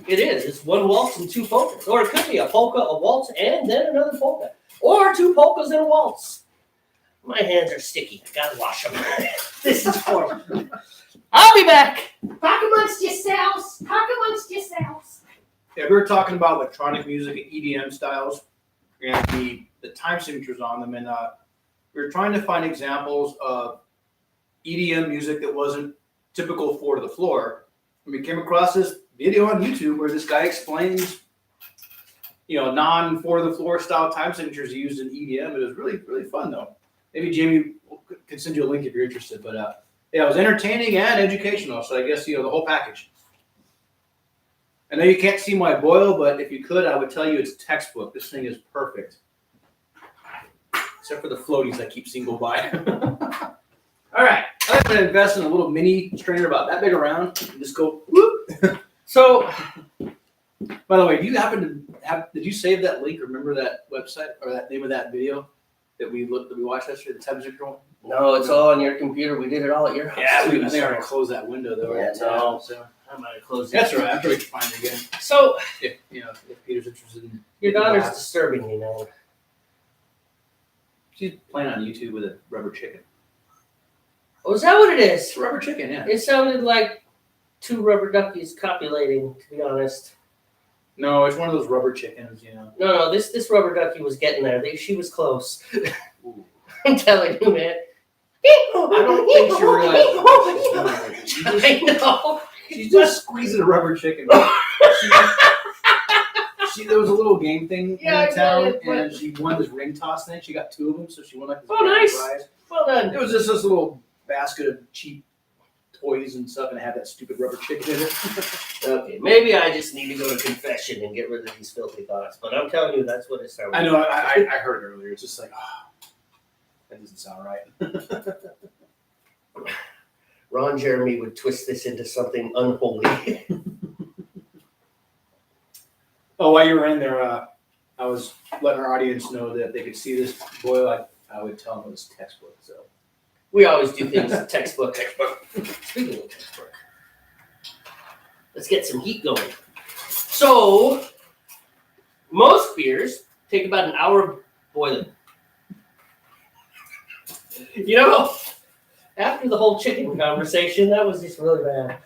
S2: it's 1 waltz and 2 polkas, or it could be a polka, a waltz, and then another polka, or 2 polkas and a waltz. My hands are sticky. I gotta wash them. This is horrible. I'll be back.
S3: Talk amongst yourselves. Talk amongst yourselves.
S1: Yeah, we were talking about electronic music and EDM styles and the time signatures on them, and we were trying to find examples of EDM music that wasn't typical 4 to the floor. And we came across this video on YouTube where this guy explains, non 4 to the floor style time signatures used in EDM. It was really, really fun though. Maybe Jamie can send you a link if you're interested. But yeah, it was entertaining and educational. So I guess the whole package. I know you can't see my boil, but if you could, I would tell you it's textbook. This thing is perfect. Except for the floaties that keep seeing go by. All right. I'm going to invest in a little mini strainer about that big around. And just go whoop.
S2: So,
S1: by the way, do you happen to did you save that link? Remember that website or that name of that video that we watched yesterday, the temperature one?
S2: no, it's all on your computer. We did it all at your house.
S1: Yeah, I
S2: too,
S1: think I'm
S2: so-
S1: going to close that window though.
S2: Yeah,
S1: Right
S2: no.
S1: now, so.
S2: I might have closed it.
S1: That's all right. I'm sure we can find it again.
S2: So,
S1: If Peter's interested in
S2: your daughter's disturbing me, man.
S1: She's playing on YouTube with a rubber chicken.
S2: Oh, is that what it is?
S1: It's a rubber chicken, yeah.
S2: It sounded like 2 rubber duckies copulating, to be honest.
S1: No, it's one of those rubber chickens,
S2: No, this rubber ducky was getting there. She was close.
S1: Ooh.
S2: I'm telling you, man.
S1: I don't think she realized
S2: I know.
S1: she's just squeezing a rubber chicken. There was a little game thing
S2: Yeah,
S1: in town,
S2: I know,
S1: and she won this ring toss thing. She got 2 of them, so she won like this
S2: Oh,
S1: grand
S2: nice.
S1: prize.
S2: Well done.
S1: It was just this little basket of cheap toys and stuff, and it had that stupid rubber chicken in it.
S2: Okay, maybe I just need to go to confession and get rid of these filthy thoughts. But I'm telling you, that's what it sounds
S1: I
S2: like.
S1: know. I heard it earlier. It's just like, that doesn't sound right.
S2: Ron Jeremy would twist this into something unholy.
S1: Oh, while you were in there, I was letting our audience know that they could see this boil. I would tell them it was textbook. So
S2: We always do things textbook. Speaking of textbook, let's get some heat going. So, most beers take about an hour boiling. After the whole chicken conversation, that was just really bad.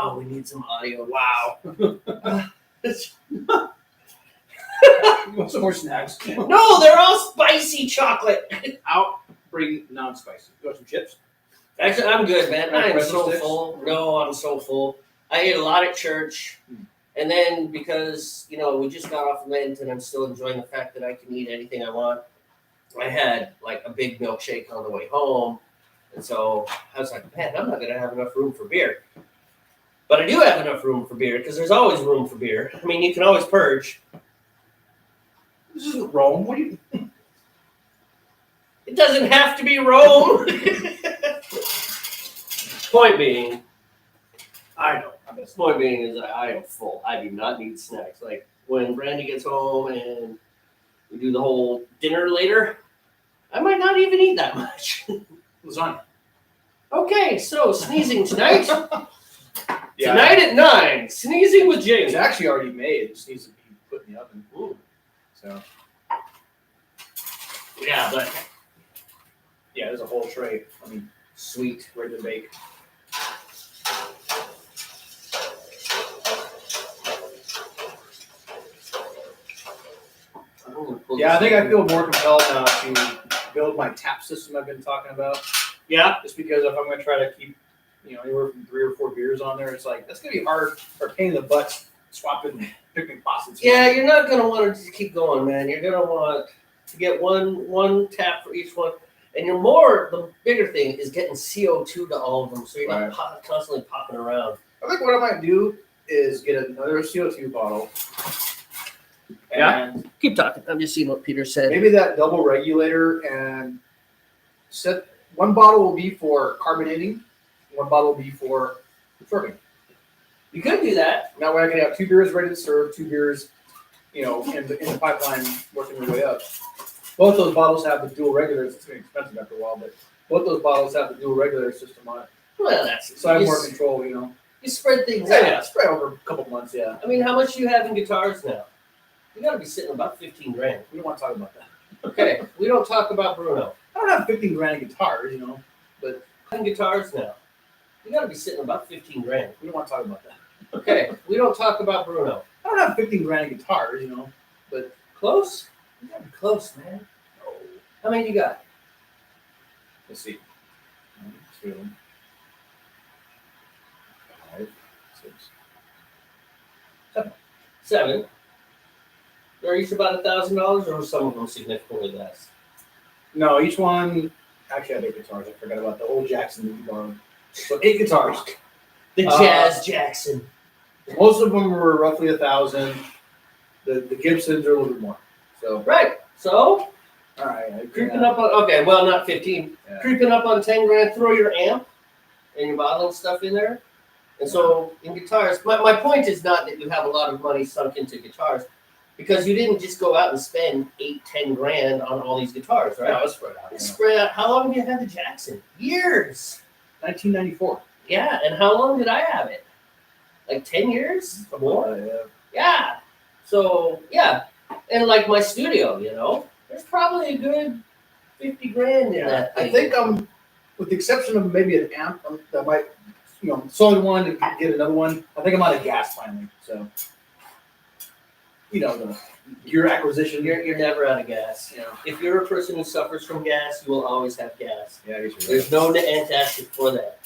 S2: Oh, we need some audio. Wow.
S1: you want some more snacks?
S2: No, they're all spicy chocolate.
S1: I'll bring non-spicy. You want some chips?
S2: Actually, I'm good, man. I am
S1: Pretzel
S2: so
S1: sticks?
S2: full. No, I'm so full. I ate a lot at church. And then because, we just got off Lent and I'm still enjoying the fact that I can eat anything I want, I had like a big milkshake on the way home. And so I was like, man, I'm not going to have enough room for beer. But I do have enough room for beer because there's always room for beer. I mean, you can always purge.
S1: This isn't Rome. What do you?
S2: It doesn't have to be Rome. Point being,
S1: I know. this.
S2: Point being is I am full. I do not need snacks. Like when Brandy gets home and we do the whole dinner later, I might not even eat that much.
S1: Lasagna.
S2: Okay, so sneezing tonight.
S1: Yeah.
S2: Tonight at 9, sneezing with
S1: It's
S2: James.
S1: actually already made. It just needs to be put in the oven.
S2: Ooh.
S1: So
S2: Yeah, but
S1: yeah, there's a whole tray. I mean,
S2: sweet.
S1: ready to bake. Yeah, I think I feel more compelled now to build my tap system I've been talking about.
S2: Yeah.
S1: Just because if I'm going to try to keep, anywhere from 3 or 4 beers on there, it's like that's going to be hard or pain in the butt swapping picking faucets.
S2: Yeah, you're not gonna want to just keep going, man. You're gonna want to get one tap for each one, and the bigger thing is getting CO2 to all of them, so you're
S1: Right.
S2: not constantly popping around.
S1: I think what I might do is get another CO2 bottle.
S2: Yeah.
S1: And
S2: Keep talking. I'm just seeing what Peter said.
S1: maybe that double regulator and set one bottle will be for carbonating, one bottle will be for serving.
S2: You could do that.
S1: That way I can have 2 beers ready to serve, 2 beers, in the pipeline working their way up. Both those bottles have the dual regulators. It's going to be expensive after a while, but both those bottles have the dual regulator system on it.
S2: Well, that's
S1: So I have
S2: you
S1: more
S2: s-
S1: control,
S2: You spread things
S1: Yeah,
S2: out.
S1: spread over a couple months, yeah.
S2: I mean, how much do you have in guitars now? You got to be sitting about 15 grand.
S1: We don't want to talk about that.
S2: Okay, we don't talk about Bruno.
S1: I don't have 15 grand in guitars, but
S2: In guitars now, you got to be sitting about 15 grand.
S1: we don't want to talk about that.
S2: Okay, we don't talk about Bruno.
S1: I don't have 15 grand in guitars, but
S2: Close? You got to be close, man. How many you got?
S1: let's see. 1, 2, 5, 6.
S2: 7. They're each about $1,000, or some of them significantly less.
S1: No, each one. Actually, I have 8 guitars. I forgot about the old Jackson that we borrowed. So 8 guitars.
S2: The Jazz Jackson.
S1: Most of them were roughly 1,000. The Gibsons are a little bit more. So
S2: Right. So
S1: all right,
S2: creeping up on not 15.
S1: Yeah.
S2: Creeping up on 10 grand. Throw your amp and your bottling stuff in there. And so in guitars, my point is not that you have a lot of money sunk into guitars, because you didn't just go out and spend 8-10 grand on all these guitars, right?
S1: No, it's spread out.
S2: It's spread out. How long have you had the Jackson? Years.
S1: 1994.
S2: Yeah, and how long did I have it? Like 10 years or more?
S1: Yeah.
S2: Yeah. So, yeah. And like my studio, there's probably a good 50 grand in that
S1: I
S2: thing.
S1: think with the exception of maybe an amp that might, sold one and get another one. I think I'm out of gas finally. So, the gear acquisition.
S2: You're never out of gas.
S1: Yeah.
S2: If you're a person who suffers from gas, you will always have gas.
S1: Yeah, I guess you're right.
S2: There's no antacid for that.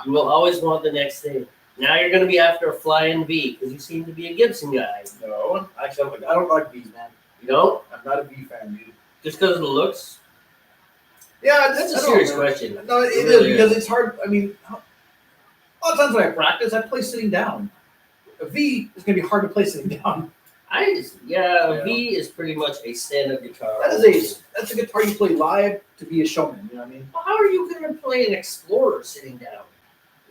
S2: You will always want the next thing. Now you're going to be after a flying V because you seem to be a Gibson guy.
S1: No, actually, I don't like bees, man.
S2: You don't?
S1: I'm not a bee fan, dude.
S2: Just because of the looks?
S1: Yeah,
S2: That's a
S1: I don't
S2: serious
S1: know.
S2: question.
S1: No, it
S2: really
S1: is because it's hard. I mean, a lot of times when I practice, I play sitting down. A V is going to be hard to play sitting down.
S2: A V is pretty much a stand-up guitar.
S1: That's a guitar you play live to be a showman. You know what I mean?
S2: How are you going to play an Explorer sitting down?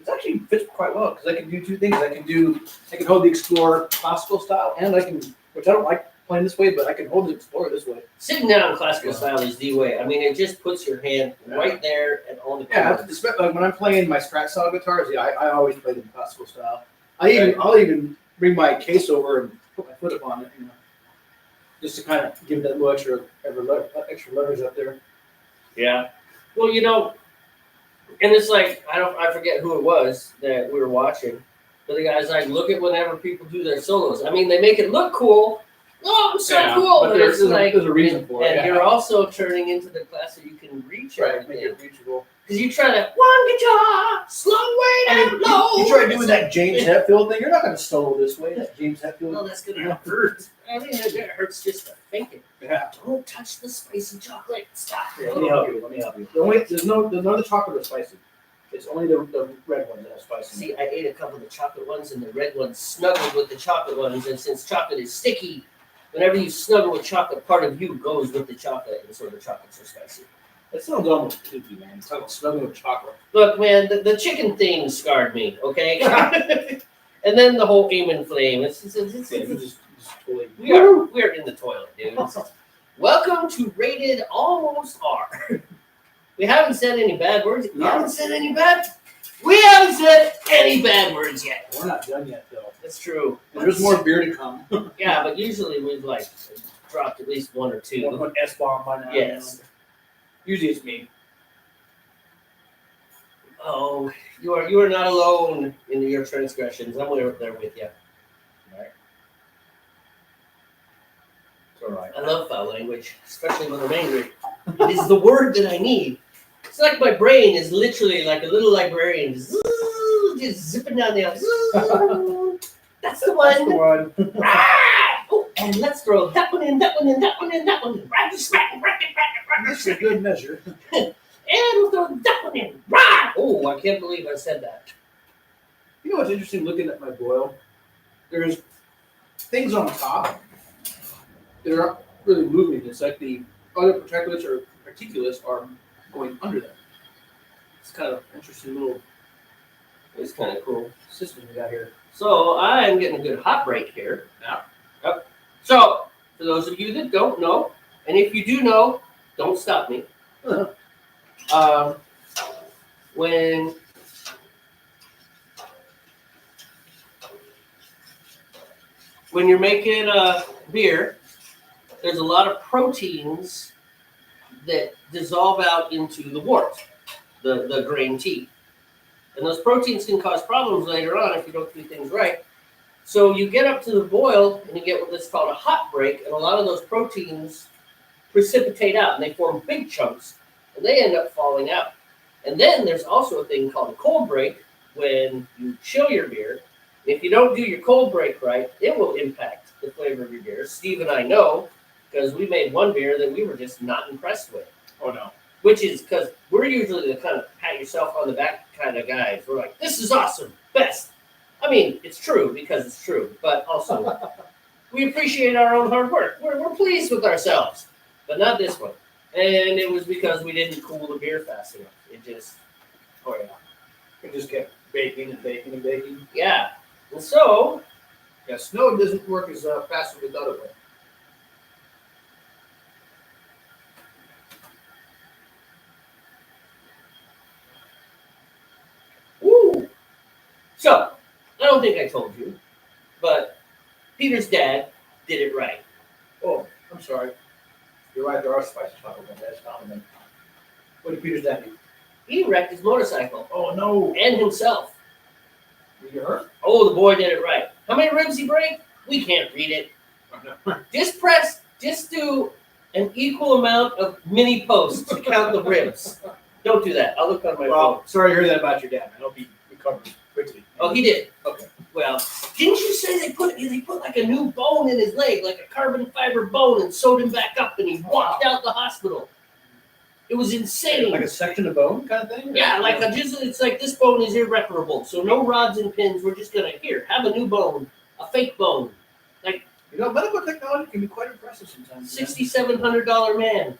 S1: It actually fits quite well because I can do 2 things. I can hold the Explorer classical style, and which I don't like playing this way, but I can hold the Explorer this way.
S2: Sitting down classical style is the way. I mean, it just puts your hand right there and on the
S1: Yeah,
S2: chords.
S1: like when I'm playing my Strat style guitars, I always play them classical style. I'll even bring my case over and put my foot up on it, just to kind of give it that little extra leverage up there.
S2: Yeah. Well, and it's like I forget who it was that we were watching, but the guy's like, look at whenever people do their solos. I mean, they make it look cool. Oh, I'm so cool, but
S1: there's a reason
S2: and,
S1: for it.
S2: and you're also turning into the class that you can reach
S1: Right, make
S2: everything.
S1: it reachable.
S2: Because you try to one guitar, slow way down low.
S1: You try doing that James Hetfield thing, you're not going to solo this way. That James Hetfield.
S2: Well, that's gonna hurt. I mean, it hurts just to think it.
S1: Yeah.
S2: Don't touch the spicy chocolate. Stop.
S1: Let me help you. There's none of the chocolate are spicy. It's only the red ones that are spicy.
S2: See, I ate a couple of the chocolate ones, and the red ones snuggled with the chocolate ones. And since chocolate is sticky, whenever you snuggle with chocolate, part of you goes with the chocolate, and so the chocolates are spicy.
S1: That sounds almost creepy, man. It's like snuggling with chocolate.
S2: Look, man, the chicken thing scarred me, okay? And then the whole aim and flame. It's
S1: Yeah, you just totally.
S2: we are in the toilet, dude. Welcome to Rated Almost R. We haven't said any bad words. We haven't said any bad words yet.
S1: We're not done yet, though.
S2: That's true.
S1: There's more beer to come.
S2: Yeah, but usually we've like dropped at least one or two.
S1: One S-bomb by now.
S2: Yes.
S1: Usually it's me.
S2: Oh, you are not alone in your transgressions. I'm there with you.
S1: Right.
S2: It's all right. I love foul language, especially when I'm angry. It is the word that I need. It's like my brain is literally like a little librarian, just zipping down the aisle. That's the one.
S1: That's the one.
S2: Oh, and let's throw that one in, that one in, that one in, that one in. Right, smack,
S1: That's a good measure.
S2: and we'll throw that one in. Rah! Oh, I can't believe I said that.
S1: You know what's interesting looking at my boil? There's things on top that aren't really moving. It's like the other particulates are going under them. It's kind of interesting little
S2: It's kind of cool.
S1: system we got here.
S2: So I am getting a good hot break here.
S1: Yeah.
S2: Yep. So for those of you that don't know, and if you do know, don't stop me. When you're making a beer, there's a lot of proteins that dissolve out into the wort, the grain tea. And those proteins can cause problems later on if you don't do things right. So you get up to the boil and you get what's called a hot break, and a lot of those proteins precipitate out and they form big chunks and they end up falling out. And then there's also a thing called a cold break when you chill your beer. If you don't do your cold break right, it will impact the flavor of your beer. Steve and I know because we made one beer that we were just not impressed with.
S1: Oh no.
S2: Which is because we're usually the kind of pat yourself on the back kind of guys. We're like, this is awesome, best. I mean, it's true because it's true, but also we appreciate our own hard work. We're pleased with ourselves, but not this one. And it was because we didn't cool the beer fast enough. It just,
S1: Oh yeah. It just kept baking and baking and baking.
S2: yeah. And so,
S1: Yeah, snow doesn't work as fast as we thought it would.
S2: woo. So, I don't think I told you, but Peter's dad did it right.
S1: Oh, I'm sorry. You're right, there are spices talking about that. It's common. What did Peter's dad do?
S2: He wrecked his motorcycle
S1: Oh no.
S2: and himself.
S1: Were you hurt?
S2: Oh, the boy did it right. How many ribs he break? We can't read it.
S1: Oh,
S2: Just do an equal amount of mini posts to count the ribs. Don't do that. I'll look on my phone.
S1: Well, sorry to hear that about your dad. I hope he recovered quickly.
S2: Oh, he did.
S1: Okay.
S2: Well, didn't you say they put like a new bone in his leg, like a carbon fiber bone, and sewed him back up, and he walked out the hospital? It was insane.
S1: Like a section of bone kind of thing?
S2: Yeah, it's like this bone is irreparable. So no rods and pins. We're just gonna have a new bone, a fake bone.
S1: You know, medical technology can be quite impressive sometimes.
S2: $6,700 man.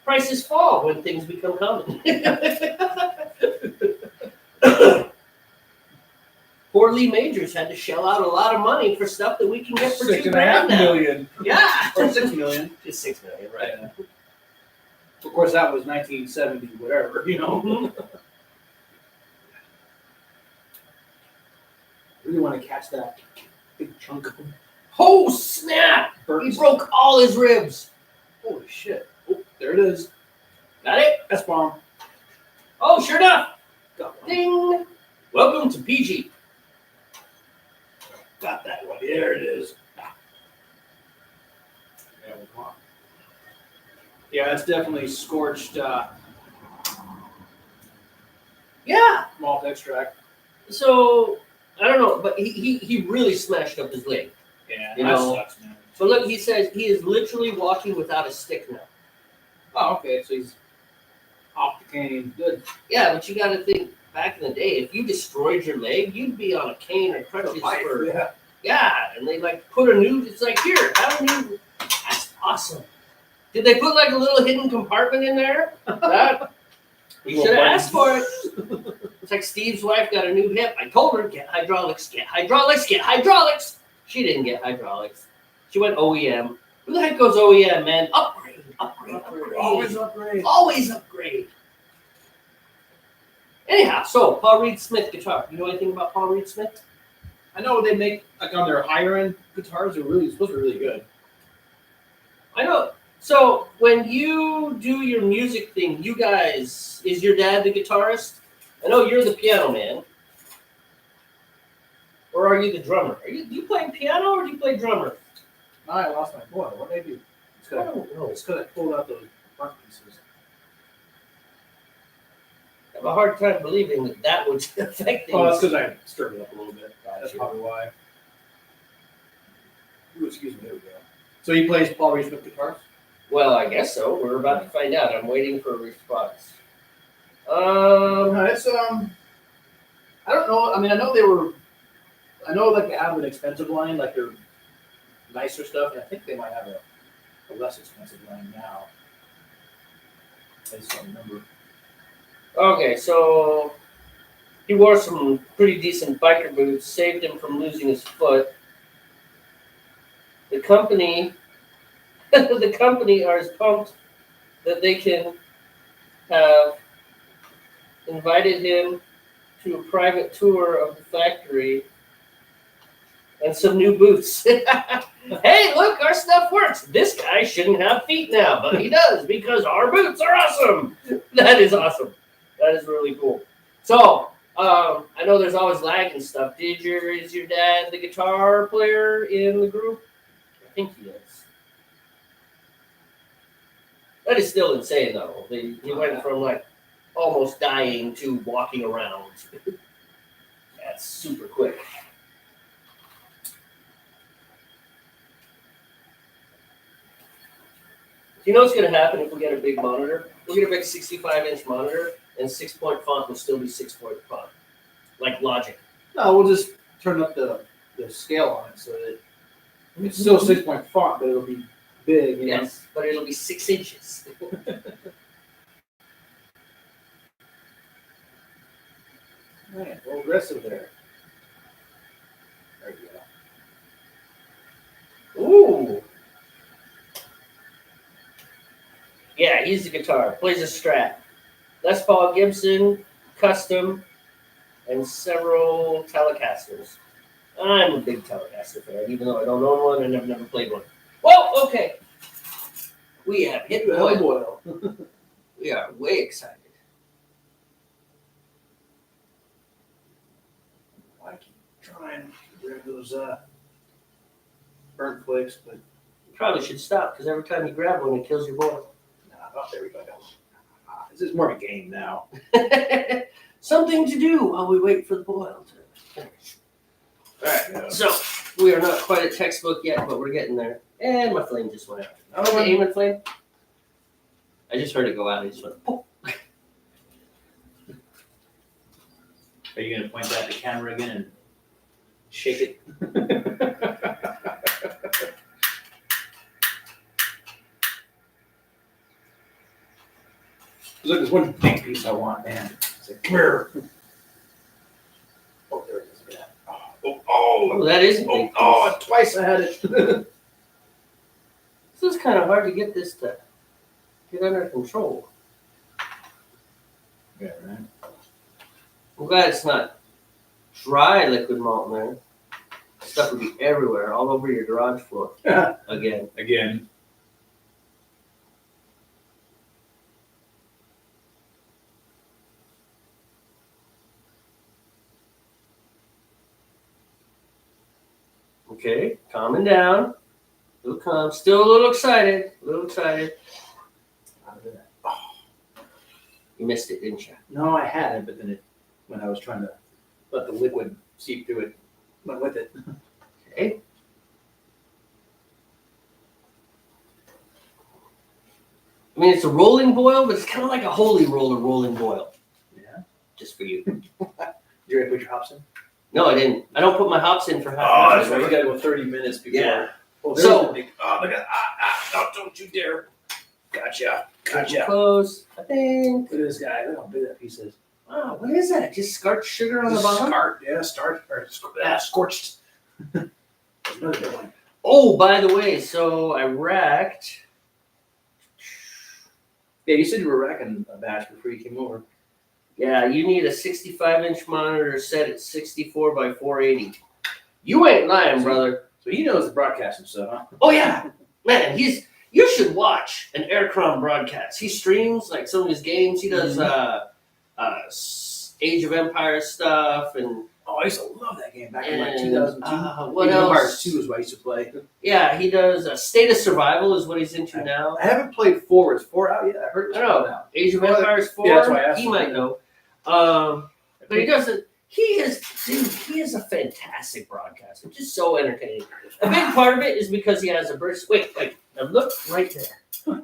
S2: Prices fall when things become common. Poor Lee Majors had to shell out a lot of money for stuff that we can get for $2,000
S1: $6.5
S2: now.
S1: million.
S2: Yeah,
S1: Or $6 million.
S2: just $6 million, right?
S1: Yeah. Of course, that was 1970, whatever, you know. Really want to catch that big chunk of
S2: Oh snap! He
S1: burns.
S2: broke all his ribs.
S1: Holy shit. Oh, there it is.
S2: Got it?
S1: S-bomb.
S2: Oh, sure enough.
S1: Got one.
S2: Ding. Welcome to PG.
S1: Got that one. There it is. Yeah, come on. Yeah, that's definitely scorched
S2: Yeah.
S1: malt extract.
S2: So I don't know, but he really smashed up his leg.
S1: Yeah,
S2: You
S1: that
S2: know.
S1: sucks, man.
S2: So look, he says he is literally walking without a stick now.
S1: Oh, okay, so he's off the cane. Good.
S2: Yeah, but you got to think back in the day, if you destroyed your leg, you'd be on a cane or crutches for
S1: Yeah.
S2: yeah. And they like put a new. It's like here, have a new. That's awesome. Did they put like a little hidden compartment in there? That You should have asked for it. It's like Steve's wife got a new hip. I told her, get hydraulics, get hydraulics, get hydraulics. She didn't get hydraulics. She went OEM. Who the heck goes OEM, man? Upgrade, upgrade, upgrade.
S1: Always upgrade.
S2: Always upgrade. Anyhow, so Paul Reed Smith guitar. You know anything about Paul Reed Smith?
S1: I know they make like on their higher end guitars. They're really supposed to be really good.
S2: I know. So when you do your music thing, you guys, is your dad the guitarist? I know you're the piano man. Or are you the drummer? Do you play piano or do you play drummer?
S1: I lost my boil. What did I do? It's
S2: I
S1: because
S2: don't know.
S1: I pulled out those front pieces.
S2: I have a hard time believing that would affect things.
S1: Oh, that's because I stirred it up a little bit. That's
S2: Gotcha.
S1: probably why. Ooh, excuse me. There we go. So he plays Paul Reed Smith guitars?
S2: Well, I guess so. We're about to find out. I'm waiting for a response.
S1: It's I don't know. I mean, I know like they have an expensive line, like their nicer stuff, and I think they might have a less expensive line now. I just don't remember.
S2: Okay, so he wore some pretty decent biker boots, saved him from losing his foot. The company are as pumped that they can have invited him to a private tour of the factory and some new boots. Hey, look, our stuff works. This guy shouldn't have feet now, but he does because our boots are awesome. That is awesome. That is really cool. So, I know there's always lag and stuff. Is your dad the guitar player in the group? I think he is. That is still insane, though. He went from like almost dying to walking around. That's super quick. You know what's going to happen if we get a big monitor? We'll get a big 65-inch monitor, and 6-point font will still be 6-point font, like Logic.
S1: No, we'll just turn up the scale on it so that it's still 6-point font, but it'll be big. You know?
S2: Yes, but it'll be 6 inches.
S1: Man, a little aggressive there. There you go.
S2: Ooh. Yeah, he's the guitar. Plays a Strat. Les Paul, Gibson, Custom, and several Telecasters. I'm a big Telecaster fan, even though I don't own one and I've never played one. Well, okay. We have hit boil. We are way excited.
S1: I keep trying to grab those burnt flakes, but
S2: Probably should stop because every time you grab one, it kills your boil.
S1: there we go. This is more of a game now.
S2: Something to do while we wait for the boil to finish. All right,
S1: Yeah.
S2: so we are not quite at textbook yet, but we're getting there. And my flame just went out. Oh, the aiming flame? I just heard it go out. I just went, oh.
S4: Are you gonna point that at the camera again and shake it?
S1: Look, there's one big piece I want, man. It's like, come here. Oh, there it is. Yeah.
S2: Oh, that is a big piece.
S1: Twice I had it.
S2: This is kind of hard to get this to get under control.
S1: Yeah, right.
S2: I'm glad it's not dry liquid malt in there. Stuff would be everywhere, all over your garage floor. Again.
S1: Again.
S2: Okay, calming down. Little calm. Still a little excited. A little excited. You missed it, didn't you?
S1: No, I had it, but then it, when I was trying to let the liquid seep through it, went with it.
S2: Okay. I mean, it's a rolling boil, but it's kind of like a holy roller rolling boil.
S1: Yeah.
S2: Just for you.
S1: Did you already put your hops in?
S2: No, I didn't. I don't put my hops in for half
S1: Oh,
S2: an
S1: that's
S2: hour.
S1: right. You gotta go 30 minutes before.
S2: Yeah.
S1: Oh,
S2: So-
S1: look at, no, don't you dare. Gotcha.
S2: Close. I think.
S1: Look at this guy. Look how big that piece is.
S2: Wow, what is that? Just scorched sugar on the
S1: Just
S2: bottom?
S1: scorched. Another good one.
S2: Oh, by the way, so I racked.
S1: Yeah, you said you were racking a batch before you came over.
S2: Yeah, you need a 65-inch monitor set at 64 by 480. You ain't lying, brother.
S1: So he knows the broadcasting stuff, huh?
S2: Oh yeah, man, you should watch an Aircrom broadcast. He streams like some of his games. He does Age of Empires stuff and
S1: Oh, I used to love that game back in like 2002.
S2: What
S1: Age of
S2: else?
S1: Empires 2 is what I used to play.
S2: Yeah, he does State of Survival is what he's into now.
S1: I haven't played 4. Is 4 out yet? I heard it's
S2: I know.
S1: out.
S2: Age of Empires 4.
S1: Yeah, that's why I asked
S2: he
S1: him.
S2: might know. But he doesn't. He is a fantastic broadcaster. Just so entertaining. A big part of it is because he has a burst. Wait, now look right there.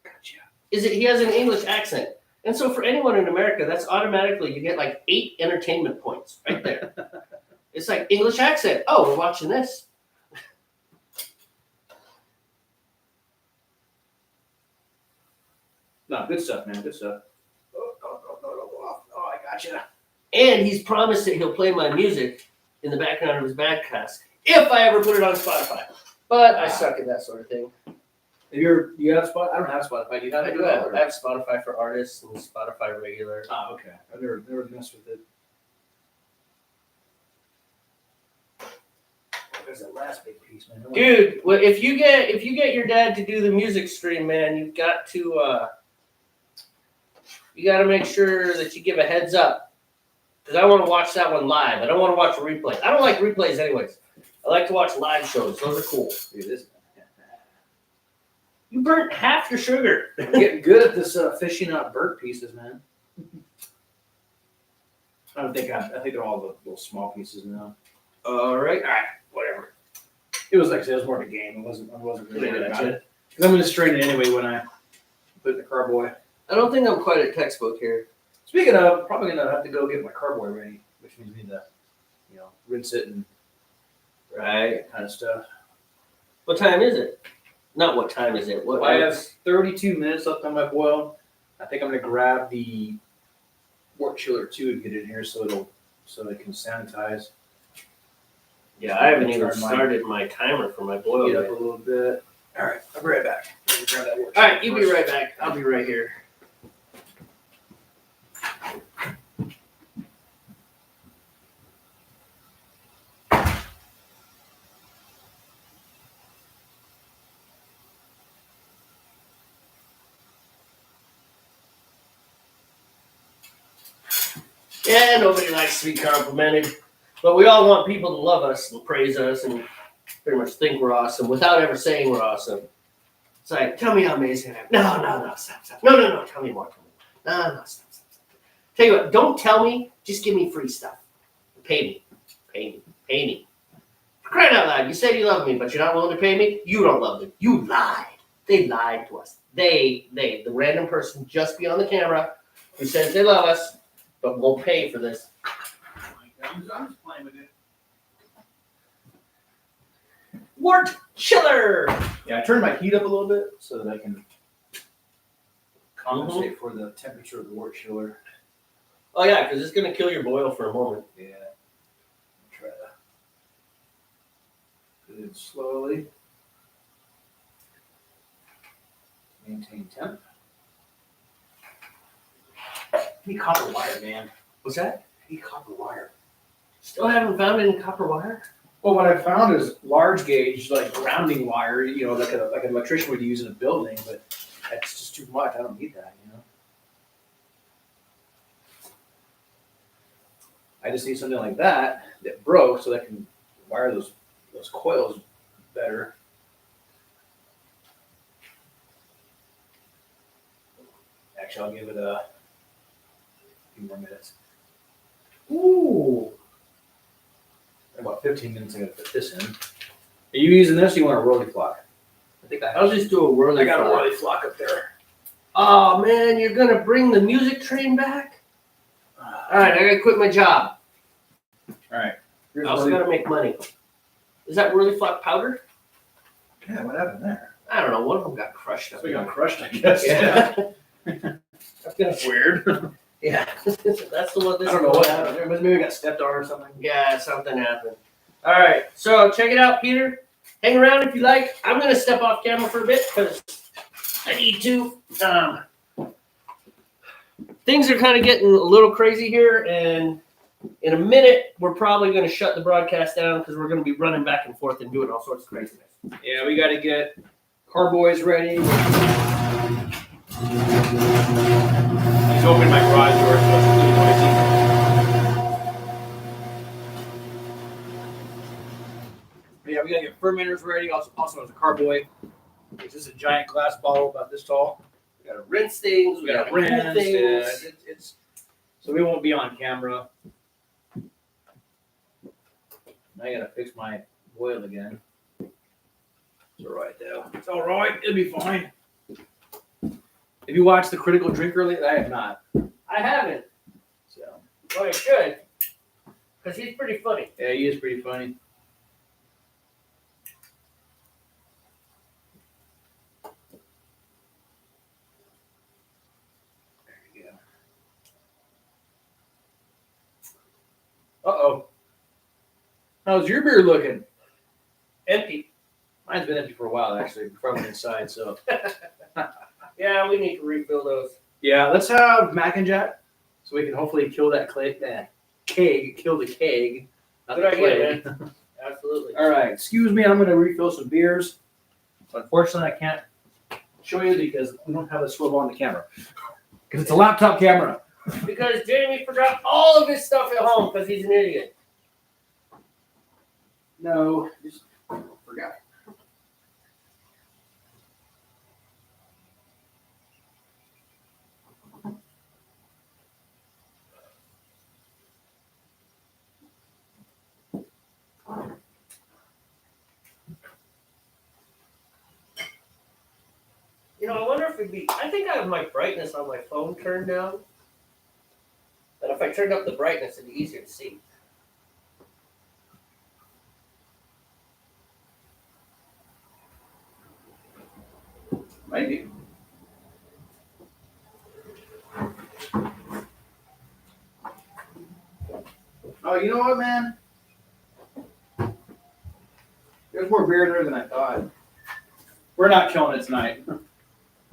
S1: Gotcha.
S2: He has an English accent. And so for anyone in America, that's automatically, you get like 8 entertainment points right there. It's like English accent. Oh, we're watching this.
S1: No, good stuff, man. Good stuff. Oh, I gotcha.
S2: And he's promised that he'll play my music in the background of his podcast if I ever put it on Spotify. But I suck at that sort of thing.
S1: You have Spotify? I don't have Spotify. Do you have
S2: I
S1: it?
S2: do have. I have Spotify for artists and Spotify regular.
S1: Oh, okay. I've never messed with it. There's that last big piece, man.
S2: Dude, well, if you get your dad to do the music stream, man, you've got to make sure that you give a heads up, because I want to watch that one live. I don't want to watch a replay. I don't like replays anyways. I like to watch live shows. Those are cool.
S1: Look at this.
S2: You burnt half your sugar.
S1: I'm getting good at this fishing out burnt pieces, man. I think they're all the little small pieces now.
S2: All right, whatever.
S1: It was like I said, it was more of a game. I wasn't really
S2: Yeah,
S1: good
S2: that's
S1: about it. Because I'm going to strain it anyway when I put it in the carboy.
S2: I don't think I'm quite at textbook here.
S1: Speaking of, I'm probably going to have to go get my carboy ready, which means me to, rinse it and
S2: Right.
S1: that kind of stuff.
S2: What time is it? Not what time is it. What?
S1: I have 32 minutes left on my boil. I think I'm going to grab the wort chiller too and get it in here so it can sanitize.
S2: Yeah, I haven't even
S1: Turn mine.
S2: started my timer for my boil
S1: Get up
S2: yet.
S1: a little bit. All right, I'll be right back. Let me grab that wort
S2: All right,
S1: chiller
S2: you be
S1: first.
S2: right back. I'll be right here. Yeah, nobody likes to be complimented, but we all want people to love us and praise us and pretty much think we're awesome without ever saying we're awesome. It's like, tell me how amazing I am. No, stop. No, tell me more. No, stop. Tell you what, don't tell me, just give me free stuff. Pay me. For crying out loud, you said you love me, but you're not willing to pay me? You don't love them. You lied. They lied to us. The random person just beyond the camera who says they love us, but won't pay for this.
S1: I'm just playing with it.
S2: Wort chiller.
S1: Yeah, I turned my heat up a little bit so that I can compensate for the temperature of the wort chiller.
S2: Oh yeah, because it's gonna kill your boil for a moment.
S1: Yeah. Try to put it in slowly. Maintain temp. I need copper wire, man.
S2: What's that?
S1: I need copper wire.
S2: Still haven't found any copper wire?
S1: Well, what I found is large gauge, like grounding wire, like an electrician would use in a building, but that's just too much. I don't need that, I just need something like that broke so that I can wire those coils better. Actually, I'll give it a few more minutes.
S2: Ooh.
S1: About 15 minutes, I'm gonna put this in. Are you using this? Or you want a rolly flock? I think
S2: I'll just do a whirly.
S1: I got a
S2: flock.
S1: rolly flock up there.
S2: Oh man, you're gonna bring the music train back? All right, I gotta quit my job.
S1: All right.
S2: I also gotta make money. Is that whirly flock powder?
S1: Yeah, what happened there?
S2: I don't know. One of them got crushed up.
S1: So we got crushed, I guess.
S2: Yeah.
S1: That's weird.
S2: Yeah. That's the one.
S1: I don't know what happened. Maybe we got stepped on or something.
S2: Yeah, something happened. All right. So check it out, Peter. Hang around if you like. I'm going to step off camera for a bit because I need to. Things are kind of getting a little crazy here, and in a minute, we're probably going to shut the broadcast down because we're going to be running back and forth and doing all sorts of craziness.
S1: Yeah, we got to get carboys ready. He's opened my garage door, so it's really noisy. Yeah, we got to get fermenters ready. Also as a carboy. This is a giant glass bottle about this tall.
S2: We got to rinse things.
S1: We got to rinse things. It's so we won't be on camera.
S4: I gotta fix my boil again.
S1: It's all right, though. It's all right. It'll be fine. Have you watched The Critical Drinker lately? I have not.
S2: I haven't.
S1: So
S2: Well, I should. Because he's pretty funny.
S1: yeah, he is pretty funny. There you go. Uh-oh. How's your beer looking?
S2: Empty.
S1: Mine's been empty for a while, actually, before I went inside, so.
S2: Yeah, we need to refill those.
S1: Yeah, let's have Mac and Jack, so we can hopefully kill that keg, kill the keg. Not
S2: Good
S1: the
S2: idea,
S1: plague.
S2: man. Absolutely.
S1: All right, excuse me, I'm going to refill some beers. Unfortunately, I can't show you because we don't have a swivel on the camera. Because it's a laptop camera.
S2: Because Jamie forgot all of his stuff at home because he's an idiot.
S1: No, just forgot.
S2: You know, I wonder if it'd be. I think I have my brightness on my phone turned down. And if I turned up the brightness, it'd be easier to see.
S1: Maybe. Oh, you know what, man? There's more beer there than I thought. We're not killing it tonight.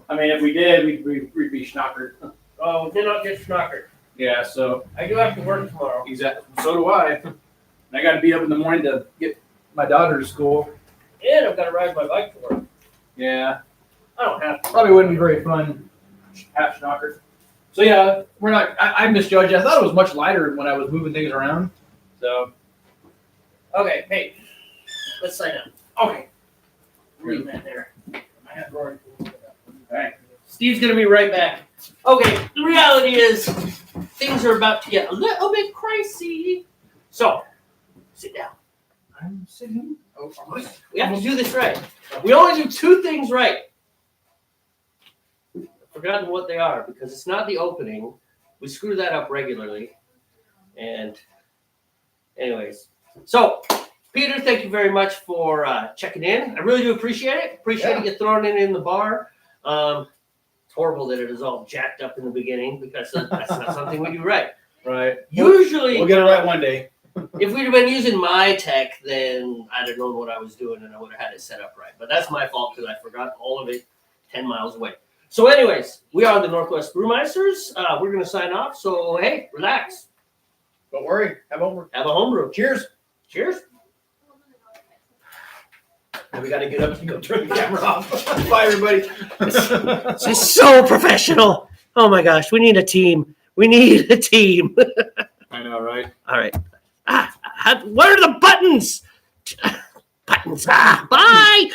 S1: I mean, if we did, we'd be schnockered.
S2: Oh, we did not get snockered.
S1: Yeah, so
S2: I do have to work tomorrow.
S1: exactly. So do I. And I got to be up in the morning to get my daughter to school.
S2: And I've got to ride my bike to work.
S1: Yeah,
S2: I don't have to.
S1: probably wouldn't be very fun. Half schnockered. So yeah, we're not. I misjudged. I thought it was much lighter when I was moving things around. So
S2: Okay, hey, let's sign up.
S1: okay.
S2: Leave that there.
S1: Alright.
S2: Steve's gonna be right back. Okay, the reality is things are about to get a little bit crazy. So, sit down.
S1: I'm sitting. Oh,
S2: We have to do this right. We only do two things right. I've forgotten what they are because it's not the opening. We screw that up regularly. And anyways, so Peter, thank you very much for checking in. I really do appreciate it. Appreciate you throwing it in the bar. It's horrible that it is all jacked up in the beginning because that's not something we do right.
S1: Right.
S2: Usually,
S1: We'll get it right one day.
S2: if we'd have been using my tech, then I'd have known what I was doing and I would have had it set up right. But that's my fault because I forgot all of it 10 miles away. So anyways, we are the Northwest Brewmeisters. We're going to sign off. So, hey, relax.
S1: Don't worry. Have homework.
S2: Have a homebrew.
S1: Cheers.
S2: Cheers.
S1: And we got to get up and go turn the camera off. Bye, everybody.
S2: This is so professional. Oh, my gosh. We need a team. We need a team.
S1: I know, right?
S2: All right. What are the buttons? Buttons. Bye.